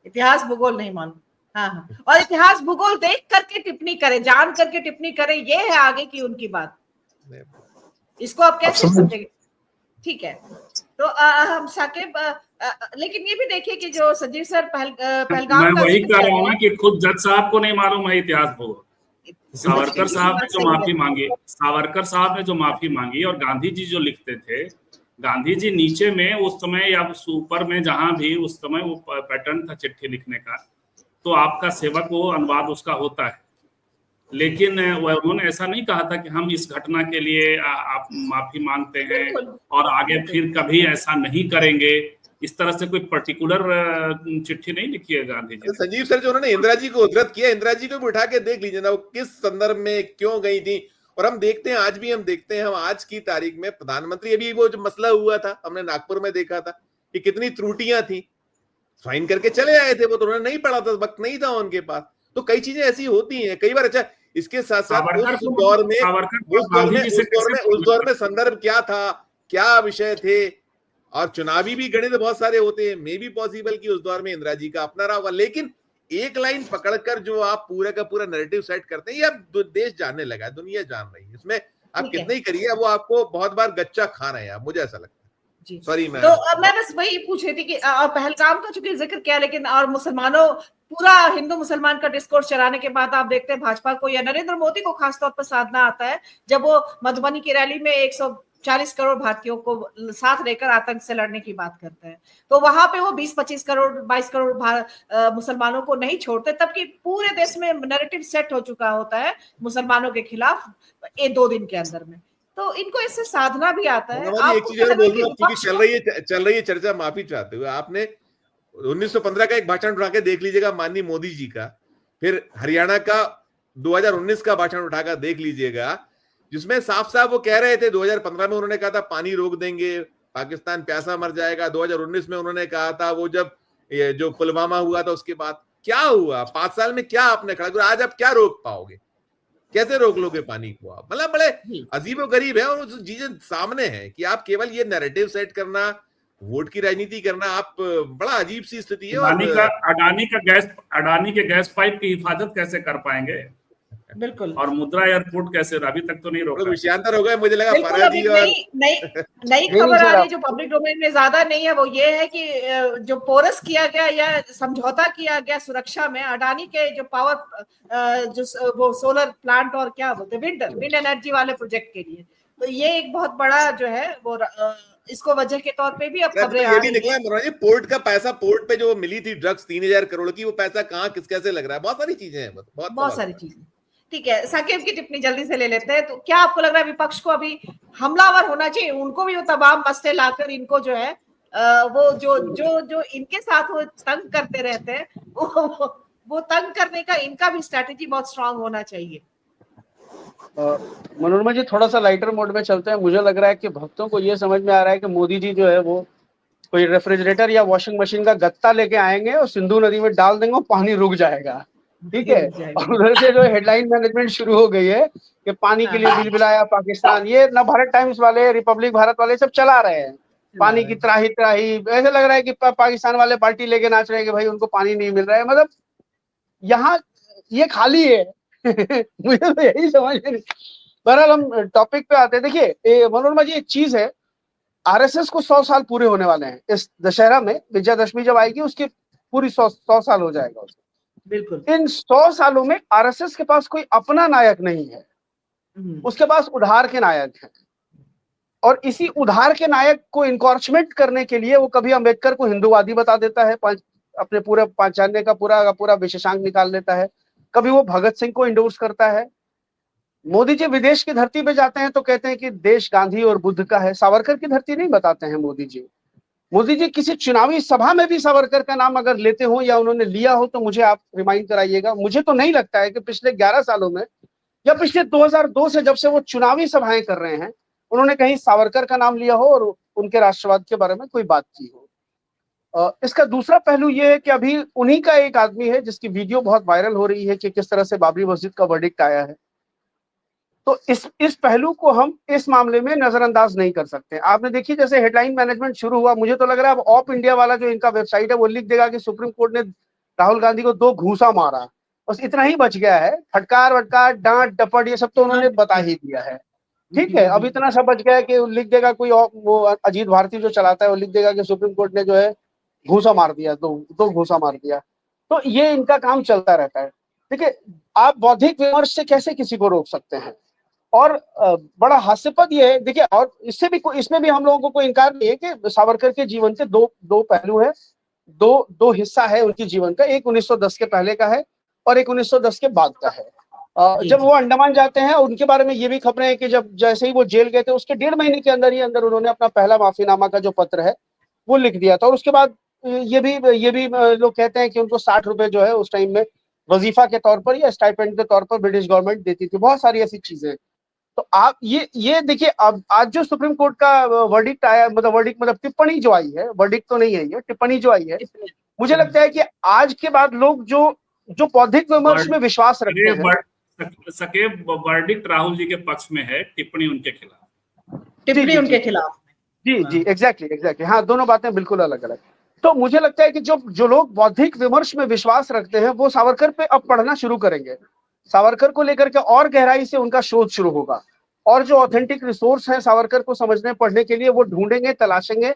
A: इतिहास भूगोल नहीं मालूम, हाँ हाँ, और इतिहास भूगोल देख करके टिप्पणी करे, जान करके टिप्पणी करे, ये है आगे की उनकी बात। इसको आप कैसे समझेंगे? ठीक है, तो हम साकिब, लेकिन ये भी देखिए कि जो संजीव सर पहलगाम
F: मैं
A: का
F: वही
A: जिक्र
F: कह
A: कर
F: रहा हूँ
A: रहे
F: ना
A: हैं,
F: कि खुद जज साहब को नहीं मालूम है इतिहास भूगोल। सावरकर
A: ये
F: साहब
A: बात
F: ने जो
A: सही है।
F: माफी मांगी, सावरकर साहब ने जो माफी मांगी, और गांधी जी जो लिखते थे, गांधी जी नीचे में उस समय या ऊपर में जहां भी उस समय वो पैटर्न था चिट्ठी लिखने का, तो आपका सेवक वो अनुवाद उसका होता है। लेकिन उन्होंने ऐसा नहीं कहा था कि हम इस घटना के लिए आप माफी मांगते हैं
A: बिल्कुल,
F: और आगे
A: बिल्कुल।
F: फिर कभी ऐसा नहीं करेंगे। इस तरह से कोई पर्टिकुलर चिट्ठी नहीं लिखी है गांधी जी ने।
C: संजीव सर जो उन्होंने इंदिरा जी को उद्धृत किया, इंदिरा जी को भी उठा के देख लीजिए ना, वो किस संदर्भ में क्यों गई थी। और हम देखते हैं, आज भी हम देखते हैं, हम आज की तारीख में प्रधानमंत्री, अभी वो जो मसला हुआ था हमने नागपुर में देखा था कि कितनी त्रुटियां थी, साइन करके चले आए थे वो, तो उन्होंने नहीं पढ़ा था, वक्त नहीं था उनके पास। तो कई चीजें ऐसी होती हैं कई बार। अच्छा, इसके साथ साथ
F: सावरकर
C: उस
F: को
C: दौर में
F: सावरकर को गांधी जी से
C: उस दौर में संदर्भ क्या था, क्या विषय थे, और चुनावी भी गणित बहुत सारे होते हैं। मे भी पॉसिबल कि उस दौर में इंदिरा जी का अपना रहा होगा, लेकिन एक लाइन पकड़कर जो आप पूरा का पूरा नैरेटिव सेट करते हैं, ये अब देश जानने लगा है, दुनिया जान रही है, इसमें आप कितने ही करिए वो आपको बहुत बार गच्चा खा रहे हैं आप, मुझे ऐसा लगता है।
A: जी,
C: सॉरी
A: तो मैं बस वही पूछ रही थी कि पहलगाम का चूंकि जिक्र किया, लेकिन और मुसलमानों, पूरा हिंदू मुसलमान का डिस्कोर्स चलाने के बाद आप देखते हैं भाजपा को या नरेंद्र मोदी को खासतौर पर साधना आता है जब वो मधुबनी की रैली में 140 करोड़ भारतीयों को साथ लेकर आतंक से लड़ने की बात करते हैं। तो वहां पे वो 20-25 करोड़ 22 करोड़ मुसलमानों को नहीं छोड़ते, तबकि पूरे देश में नैरेटिव सेट हो चुका होता है मुसलमानों के खिलाफ 2 दिन के अंदर में। तो इनको इससे साधना भी आता है।
C: एक चीज और बोल दूं, क्योंकि चल रही है चर्चा, माफी चाहते हुए, आपने 1915 का एक भाषण उठा के देख लीजिएगा माननीय मोदी जी का, फिर हरियाणा का 2019 का भाषण उठाकर देख लीजिएगा, जिसमें साफ साफ वो कह रहे थे, 2015 में उन्होंने कहा था पानी रोक देंगे, पाकिस्तान प्यासा मर जाएगा। 2019 में उन्होंने कहा था, वो जब ये जो पुलवामा हुआ था उसके बाद क्या हुआ, 5 साल में क्या आपने खड़ा किया, आज आप क्या रोक पाओगे, कैसे रोक लोगे पानी को आप? मतलब बड़े अजीबो गरीब है, और चीजें सामने है कि आप केवल ये नैरेटिव सेट करना, वोट की राजनीति करना, आप बड़ा अजीब सी स्थिति है।
F: अडानी के गैस पाइप की हिफाजत कैसे कर पाएंगे?
A: बिल्कुल।
F: और मुद्रा एयरपोर्ट कैसे, अभी तक तो नहीं रोका।
C: विषयांतर हो गए, मुझे लगा
A: अभी नई खबर आ रही है जो पब्लिक डोमेन में ज्यादा नहीं है, वो ये है कि जो पोरस किया गया या समझौता किया गया सुरक्षा में, अडानी के जो पावर जो वो सोलर प्लांट और क्या बोलते हैं विंड एनर्जी वाले प्रोजेक्ट के लिए, तो ये एक बहुत बड़ा जो है वो इसको वजह के तौर पे भी अब खबरें आ रही
C: है। पोर्ट का पैसा, पोर्ट पे जो मिली थी ड्रग्स 3000 करोड़ की, वो पैसा कहाँ किस कैसे लग रहा है, बहुत सारी चीजें हैं, बहुत सारी चीजें।
A: ठीक है, साकिब की टिप्पणी जल्दी से ले लेते हैं। तो क्या आपको लग रहा है विपक्ष को अभी हमलावर होना चाहिए, उनको भी वो तमाम मसले लाकर इनको जो है वो जो इनके साथ वो तंग करते रहते हैं, वो तंग करने का इनका भी स्ट्रेटेजी बहुत स्ट्रांग होना चाहिए?
D: मनोरमा जी, थोड़ा सा लाइटर मोड में चलते हैं। मुझे लग रहा है कि भक्तों को ये समझ में आ रहा है कि मोदी जी जो है वो कोई रेफ्रिजरेटर या वॉशिंग मशीन का गत्ता लेके आएंगे और सिंधु नदी में डाल देंगे और पानी रुक जाएगा, ठीक है। और उधर से जो हेडलाइन मैनेजमेंट शुरू हो गई है कि पानी के लिए बिलबिलाया पाकिस्तान, ये ना भारत टाइम्स वाले, रिपब्लिक भारत वाले सब चला रहे हैं, पानी की त्राही त्राही। ऐसा लग रहा है कि पाकिस्तान वाले पार्टी लेके नाच रहे हैं कि भाई उनको पानी नहीं मिल रहा है, मतलब यहाँ ये खाली है। मुझे तो यही समझ नहीं। बहरहाल हम टॉपिक पे आते हैं। देखिए मनोरमा जी, एक चीज है, आरएसएस को 100 साल पूरे होने वाले हैं इस दशहरा में। विजयादशमी जब आएगी उसकी पूरी 100 साल हो जाएगा उसको।
A: बिल्कुल।
D: इन 100 सालों में आरएसएस के पास कोई अपना नायक नहीं है, उसके पास उधार के नायक हैं, और इसी उधार के नायक को इनकॉर्चमेंट करने के लिए वो कभी अंबेडकर को हिंदूवादी बता देता है, अपने पूरे पांचान्य का पूरा विशेषांक निकाल लेता है, कभी वो भगत सिंह को इंडोर्स करता है। मोदी जी विदेश की धरती पे जाते हैं तो कहते हैं कि देश गांधी और बुद्ध का है, सावरकर की धरती नहीं बताते हैं मोदी जी। मोदी जी किसी चुनावी सभा में भी सावरकर का नाम अगर लेते हो या उन्होंने लिया हो तो मुझे आप रिमाइंड कराइएगा। मुझे तो नहीं लगता है कि पिछले 11 सालों में या पिछले 2002 से जब से वो चुनावी सभाएं कर रहे हैं उन्होंने कहीं सावरकर का नाम लिया हो और उनके राष्ट्रवाद के बारे में कोई बात की हो। इसका दूसरा पहलू ये है कि अभी उन्हीं का एक आदमी है जिसकी वीडियो बहुत वायरल हो रही है कि किस तरह से बाबरी मस्जिद का वर्डिक्ट आया है। तो इस पहलू को हम इस मामले में नजरअंदाज नहीं कर सकते। आपने देखिए जैसे हेडलाइन मैनेजमेंट शुरू हुआ, मुझे तो लग रहा है अब ऑफ इंडिया वाला जो इनका वेबसाइट है वो लिख देगा कि सुप्रीम कोर्ट ने राहुल गांधी को 2 घूंसा मारा, बस इतना ही बच गया है। फटकार वटकार डांट डपट ये सब तो उन्होंने बता ही दिया है, ठीक है। अब इतना सा बच गया है कि लिख देगा कोई और, वो अजीत भारती जो चलाता है वो लिख देगा कि सुप्रीम कोर्ट ने जो है घूंसा मार दिया, दो घूंसा मार दिया। तो ये इनका काम चलता रहता है। देखिए, आप बौद्धिक विमर्श से कैसे किसी को रोक सकते हैं? और बड़ा हास्यपद ये है, देखिए, और इसमें भी हम लोगों को कोई इनकार नहीं है कि सावरकर के जीवन के दो पहलू है, दो हिस्सा है उनके जीवन का। एक 1910 के पहले का है और एक 1910 के बाद का है। जब वो अंडमान जाते हैं, उनके बारे में ये भी खबरें हैं कि जब जैसे ही वो जेल गए थे उसके 1.5 महीने के अंदर ही अंदर उन्होंने अपना पहला माफीनामा का जो पत्र है वो लिख दिया था। और उसके बाद ये भी लोग कहते हैं कि उनको 60 रुपए जो है उस टाइम में वजीफा के तौर पर या स्टाइपेंड के तौर पर ब्रिटिश गवर्नमेंट देती थी। बहुत सारी ऐसी चीजें। तो आप ये देखिए, अब आज जो सुप्रीम कोर्ट का वर्डिक्ट आया, मतलब टिप्पणी जो आई है, वर्डिक्ट तो नहीं है ये, टिप्पणी जो आई है, मुझे लगता है कि आज के बाद लोग जो बौद्धिक विमर्श में विश्वास रखते हैं,
F: सकेब वर्डिक्ट राहुल जी के पक्ष में है, टिप्पणी उनके खिलाफ,
A: टिप्पणी उनके खिलाफ।
D: जी, एग्जैक्टली। हाँ, दोनों बातें बिल्कुल अलग अलग। तो मुझे लगता है कि जो लोग बौद्धिक विमर्श में विश्वास रखते हैं वो सावरकर पे अब पढ़ना शुरू करेंगे। सावरकर को लेकर के और गहराई से उनका शोध शुरू होगा, और जो ऑथेंटिक रिसोर्स हैं सावरकर को समझने पढ़ने के लिए वो ढूंढेंगे, तलाशेंगे।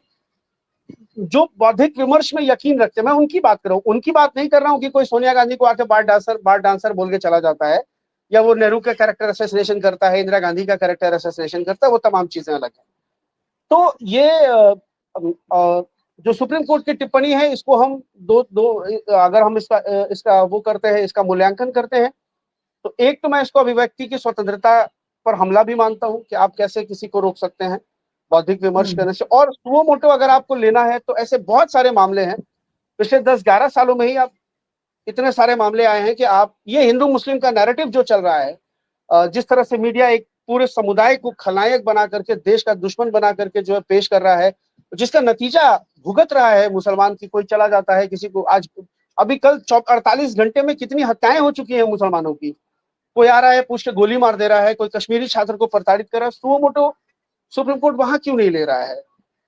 D: जो बौद्धिक विमर्श में यकीन रखते हैं, मैं उनकी बात कर रहा हूँ, उनकी बात नहीं कर रहा हूँ कि कोई सोनिया गांधी को आके बार डांसर बोल के चला जाता है, या वो नेहरू का कैरेक्टर असोसिएशन करता है, इंदिरा गांधी का कैरेक्टर असोसिएशन करता है, वो तमाम चीजें अलग है। तो ये जो सुप्रीम कोर्ट की टिप्पणी है, इसको हम अगर हम इसका वो करते हैं, इसका मूल्यांकन करते हैं, तो एक तो मैं इसको अभिव्यक्ति की स्वतंत्रता पर हमला भी मानता हूं कि आप कैसे किसी को रोक सकते हैं बौद्धिक विमर्श करने से। और सुओ मोटो अगर आपको लेना है तो ऐसे बहुत सारे मामले हैं, पिछले 10-11 सालों में ही आप इतने सारे मामले आए हैं कि आप ये हिंदू मुस्लिम का नैरेटिव जो चल रहा है, जिस तरह से मीडिया एक पूरे समुदाय को खलनायक बना करके, देश का दुश्मन बना करके जो है पेश कर रहा है, जिसका नतीजा भुगत रहा है मुसलमान की। कोई चला जाता है किसी को, आज अभी कल 48 घंटे में कितनी हत्याएं हो चुकी हैं मुसलमानों की। कोई आ रहा है पूछ के गोली मार दे रहा है, कोई कश्मीरी छात्र को प्रताड़ित कर रहा है। सुओ मोटो सुप्रीम कोर्ट वहां क्यों नहीं ले रहा है?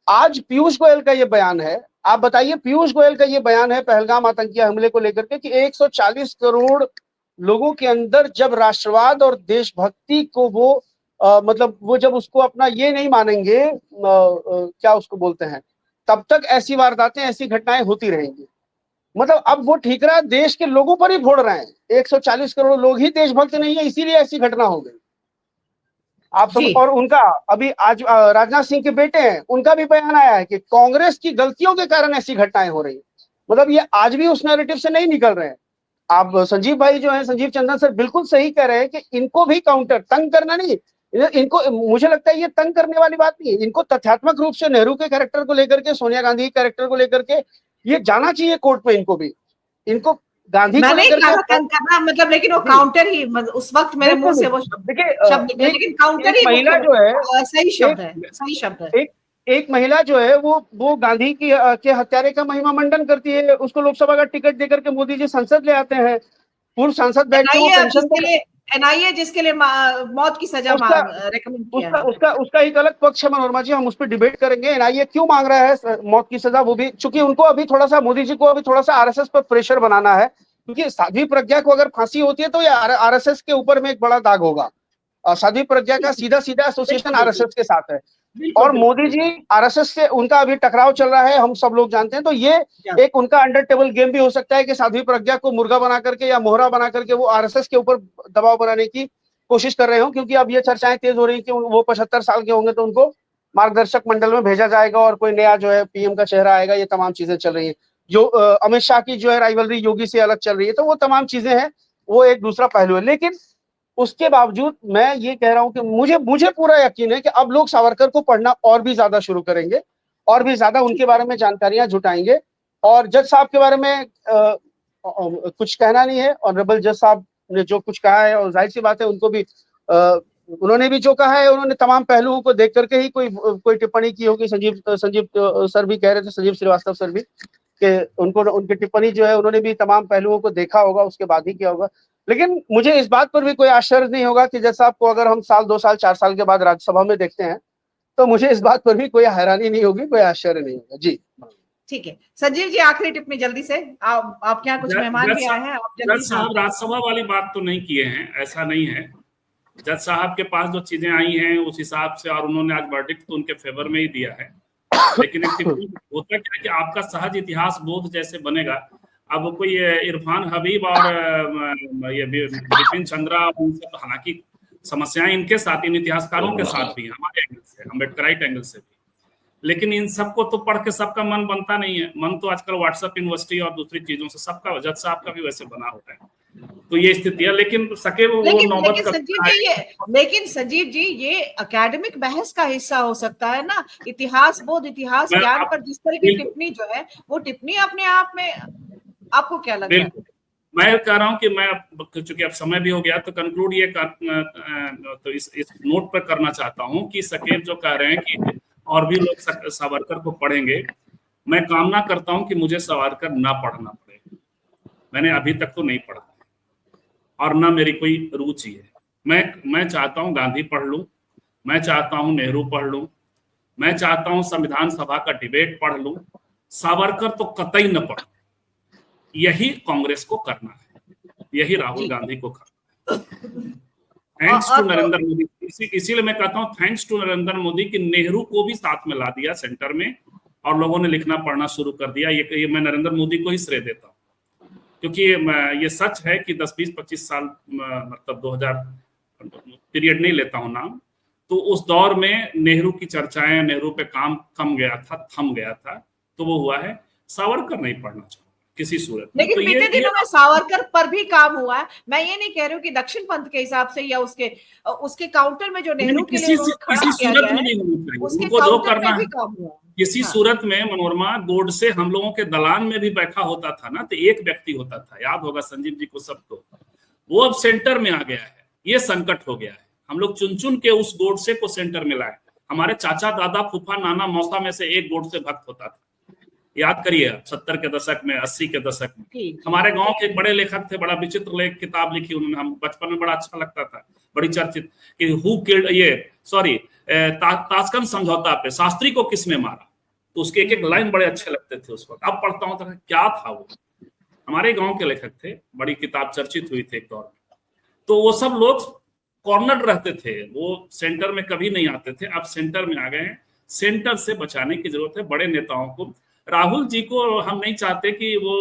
D: आज पीयूष गोयल का ये बयान है, आप बताइए, पीयूष गोयल का ये बयान है पहलगाम आतंकी हमले को लेकर के कि 140 करोड़ लोगों के अंदर जब राष्ट्रवाद और देशभक्ति को वो मतलब वो जब उसको अपना ये नहीं मानेंगे, क्या उसको बोलते हैं, तब तक ऐसी वारदातें, ऐसी घटनाएं होती रहेंगी। मतलब अब वो ठीकरा देश के लोगों पर ही फोड़ रहे हैं। 140 करोड़ लोग ही देशभक्त नहीं है, इसीलिए ऐसी घटना हो गई। आप सब, और उनका अभी आज राजनाथ सिंह के बेटे हैं, उनका भी बयान आया है कि कांग्रेस की गलतियों के कारण ऐसी घटनाएं हो रही। मतलब ये आज भी उस नैरेटिव से नहीं निकल रहे हैं। आप संजीव भाई जो है, संजीव चंदन सर बिल्कुल सही कह रहे हैं कि इनको भी काउंटर, तंग करना नहीं, इनको, मुझे लगता है ये तंग करने वाली बात नहीं है। इनको तथ्यात्मक रूप से नेहरू के कैरेक्टर को लेकर के, सोनिया गांधी के कैरेक्टर को लेकर के ये जाना चाहिए कोर्ट में। इनको भी, इनको गांधी को लेकर के
A: तंग करना मतलब, लेकिन वो काउंटर ही, उस वक्त मेरे मुंह से वो शब्द निकले, लेकिन काउंटर ही
D: महिला जो है,
A: सही शब्द है, सही शब्द है।
D: एक महिला जो है वो गांधी की के हत्यारे का महिमा मंडन करती है, उसको लोकसभा का टिकट देकर के मोदी जी संसद ले आते हैं। पूर्व सांसद बैठ के वो पेंशन,
A: एनआईए जिसके लिए मौत की सजा रेकमेंड किया है,
D: उसका एक अलग पक्ष है मनोरमा जी, हम उस पर डिबेट करेंगे। एनआईए क्यों मांग रहा है मौत की सजा, वो भी चूंकि उनको अभी थोड़ा सा, मोदी जी को अभी थोड़ा सा आरएसएस पर प्रेशर बनाना है, क्योंकि साध्वी प्रज्ञा को अगर फांसी होती है तो ये आरएसएस के ऊपर में एक बड़ा दाग होगा। साध्वी प्रज्ञा का सीधा एसोसिएशन आरएसएस के साथ है, और मोदी जी आरएसएस से उनका अभी टकराव चल रहा है, हम सब लोग जानते हैं। तो ये एक उनका अंडर टेबल गेम भी हो सकता है कि साध्वी प्रज्ञा को मुर्गा बना करके या मोहरा बना करके वो आरएसएस के ऊपर दबाव बनाने की कोशिश कर रहे हो, क्योंकि अब ये चर्चाएं तेज हो रही कि वो 75 साल के होंगे तो उनको मार्गदर्शक मंडल में भेजा जाएगा और कोई नया जो है पीएम का चेहरा आएगा। ये तमाम चीजें चल रही है। जो अमित शाह की जो है राइवलरी योगी से अलग चल रही है, तो वो तमाम चीजें हैं, वो एक दूसरा पहलू है। लेकिन उसके बावजूद मैं ये कह रहा हूं कि मुझे पूरा यकीन है कि अब लोग सावरकर को पढ़ना और भी ज्यादा शुरू करेंगे, और भी ज्यादा उनके बारे में जानकारियां जुटाएंगे। और जज साहब के बारे में कुछ कहना नहीं है, ऑनरेबल जज साहब ने जो कुछ कहा है, और जाहिर सी बात है उनको भी उन्होंने भी जो कहा है, उन्होंने तमाम पहलुओं को देख करके ही कोई टिप्पणी की होगी। संजीव सर भी कह रहे थे, संजीव श्रीवास्तव सर भी, कि उनकी टिप्पणी जो है उन्होंने भी तमाम पहलुओं को देखा होगा, उसके बाद ही किया होगा। लेकिन मुझे इस बात पर भी कोई आश्चर्य नहीं होगा कि जैसा आपको अगर हम साल 2 साल 4 साल के बाद राज्यसभा में देखते हैं, तो मुझे इस बात पर भी कोई हैरानी नहीं होगी, कोई आश्चर्य नहीं होगा। जी
A: ठीक है संजीव जी, आखिरी टिप्पणी जल्दी से। आपके यहाँ कुछ मेहमान भी आए हैं, आप जल्दी।
F: जज साहब राज्यसभा वाली बात तो नहीं किए हैं, ऐसा नहीं है। जज साहब के पास जो चीजें आई हैं उस हिसाब से, और उन्होंने आज वर्डिक्ट तो उनके फेवर में ही दिया है, लेकिन एक टिप्पणी होता क्या है कि आपका सहज इतिहास बोध जैसे बनेगा। अब कोई इरफान हबीब और ये बिपिन चंद्रा, हालांकि समस्याएं इनके साथ, इन इतिहासकारों के साथ भी, हमारे एंगल से, अम्बेडकराइट एंगल से भी, लेकिन इन सबको तो पढ़ के सबका मन बनता नहीं है। मन तो आजकल व्हाट्सएप यूनिवर्सिटी और दूसरी चीजों से सबका, जज साहब का भी वैसे बना होता है। तो ये स्थिति है, लेकिन सके वो नौबत
A: लेकिन संजीव जी ये एकेडमिक बहस का हिस्सा हो सकता है ना, इतिहास बोध, इतिहास ज्ञान पर जिस तरह की टिप्पणी जो है वो टिप्पणी अपने आप में, आपको क्या लगता है?
F: मैं कह रहा हूं कि मैं, चूंकि अब समय भी हो गया, तो कंक्लूड ये तो इस नोट पर करना चाहता हूं कि सकेत जो कह रहे हैं कि और भी लोग सावरकर को पढ़ेंगे, मैं कामना करता हूं कि मुझे सावरकर ना पढ़ना पड़े। मैंने अभी तक तो नहीं पढ़ा और ना मेरी कोई रुचि है। मैं चाहता हूं गांधी पढ़ लूं, मैं चाहता हूं नेहरू पढ़ लूं, मैं चाहता हूं संविधान सभा का डिबेट पढ़ लूं, सावरकर तो कतई न पढ़ूं। यही कांग्रेस को करना है, यही राहुल गांधी को करना है। Thanks to Narendra Modi. इसीलिए मैं कहता हूं थैंक्स टू नरेंद्र मोदी कि नेहरू को भी साथ में ला दिया सेंटर में, और लोगों ने लिखना पढ़ना शुरू कर दिया। ये मैं नरेंद्र मोदी को ही श्रेय देता हूं, क्योंकि ये सच है कि 10-20-25 साल, मतलब 2000 पीरियड नहीं लेता हूं नाम, तो उस दौर में नेहरू की चर्चाएं, नेहरू पे काम थम गया था, तो वो हुआ है। सावरकर नहीं पढ़ना चाहिए किसी सूरत में।
A: लेकिन बीते दिनों में सावरकर पर भी काम हुआ है। मैं ये नहीं कह रही हूँ कि दक्षिण पंथ के हिसाब से या उसके काउंटर में जो नेहरू के लिए
F: किसी सूरत में नहीं होनी चाहिए, उनको जो करना है। किसी सूरत में मनोरमा गोडसे हम लोगों के दलान में भी बैठा होता था ना, तो एक व्यक्ति होता था, याद होगा संजीव जी को सबको, वो अब सेंटर में आ गया है। ये संकट हो गया है। हम लोग चुन चुन के उस गोडसे को सेंटर में लाए। हमारे चाचा, दादा, फूफा, नाना, मौसा में से एक गोडसे भक्त होता था। याद करिए 70 के दशक में, 80 के दशक में हमारे गांव के एक बड़े लेखक थे, बड़ा विचित्र लेख किताब लिखी उन्होंने, हम बचपन में बड़ा अच्छा लगता था, बड़ी चर्चित, कि हु किल्ड ताशकंद समझौता पे शास्त्री को किसने मारा। तो उसके एक लाइन बड़े अच्छे लगते थे उस वक्त। अब पढ़ता हूं तो क्या था वो। हमारे गांव के लेखक थे, बड़ी किताब चर्चित हुई थी एक दौर में। तो वो सब लोग कॉर्नर रहते थे, वो सेंटर में कभी नहीं आते थे। अब सेंटर में आ गए हैं। सेंटर से बचाने की जरूरत है बड़े नेताओं को। राहुल जी को हम नहीं चाहते कि वो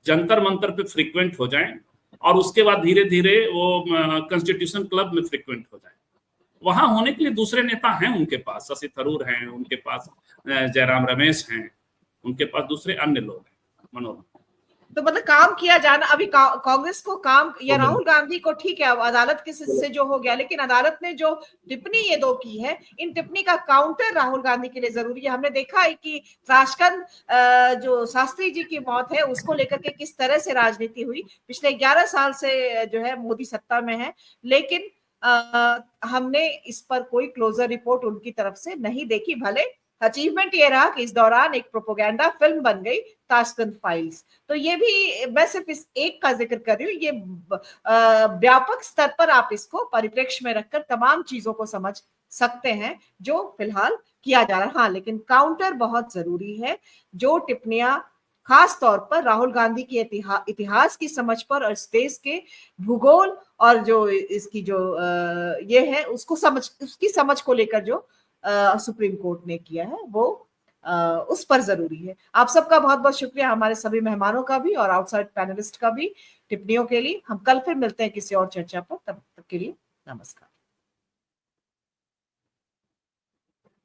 F: जंतर मंतर पे फ्रीक्वेंट हो जाएं और उसके बाद धीरे धीरे वो कॉन्स्टिट्यूशन क्लब में फ्रीक्वेंट हो जाएं। वहां होने के लिए दूसरे नेता हैं उनके पास, शशि थरूर हैं उनके पास, जयराम रमेश हैं उनके पास, दूसरे अन्य लोग हैं। मनोरमा,
A: तो मतलब काम किया जाना अभी कांग्रेस को काम, या राहुल गांधी को, ठीक है अदालत के से जो हो गया, लेकिन अदालत ने जो टिप्पणी ये दो की है, इन टिप्पणी का काउंटर राहुल गांधी के लिए जरूरी है। हमने देखा है कि ताशकंद जो शास्त्री जी की मौत है उसको लेकर के किस तरह से राजनीति हुई। पिछले 11 साल से जो है मोदी सत्ता में है, लेकिन हमने इस पर कोई क्लोजर रिपोर्ट उनकी तरफ से नहीं देखी। भले अचीवमेंट ये रहा कि इस दौरान एक प्रोपोगेंडा फिल्म बन गई, ताशकंद फाइल्स। तो ये भी, मैं सिर्फ इस एक का जिक्र कर रही हूँ, ये व्यापक स्तर पर आप इसको परिप्रेक्ष्य में रखकर तमाम चीजों को समझ सकते हैं जो फिलहाल किया जा रहा है। हाँ, लेकिन काउंटर बहुत जरूरी है। जो टिप्पणियां खास तौर पर राहुल गांधी की इतिहास की समझ पर और इस देश के भूगोल और जो इसकी जो ये है उसकी समझ को लेकर जो सुप्रीम कोर्ट ने किया है वो उस पर जरूरी है। आप सबका बहुत बहुत शुक्रिया, हमारे सभी मेहमानों का भी और आउटसाइड पैनलिस्ट का भी टिप्पणियों के लिए। हम कल फिर मिलते हैं किसी और चर्चा पर, तब तक के लिए नमस्कार।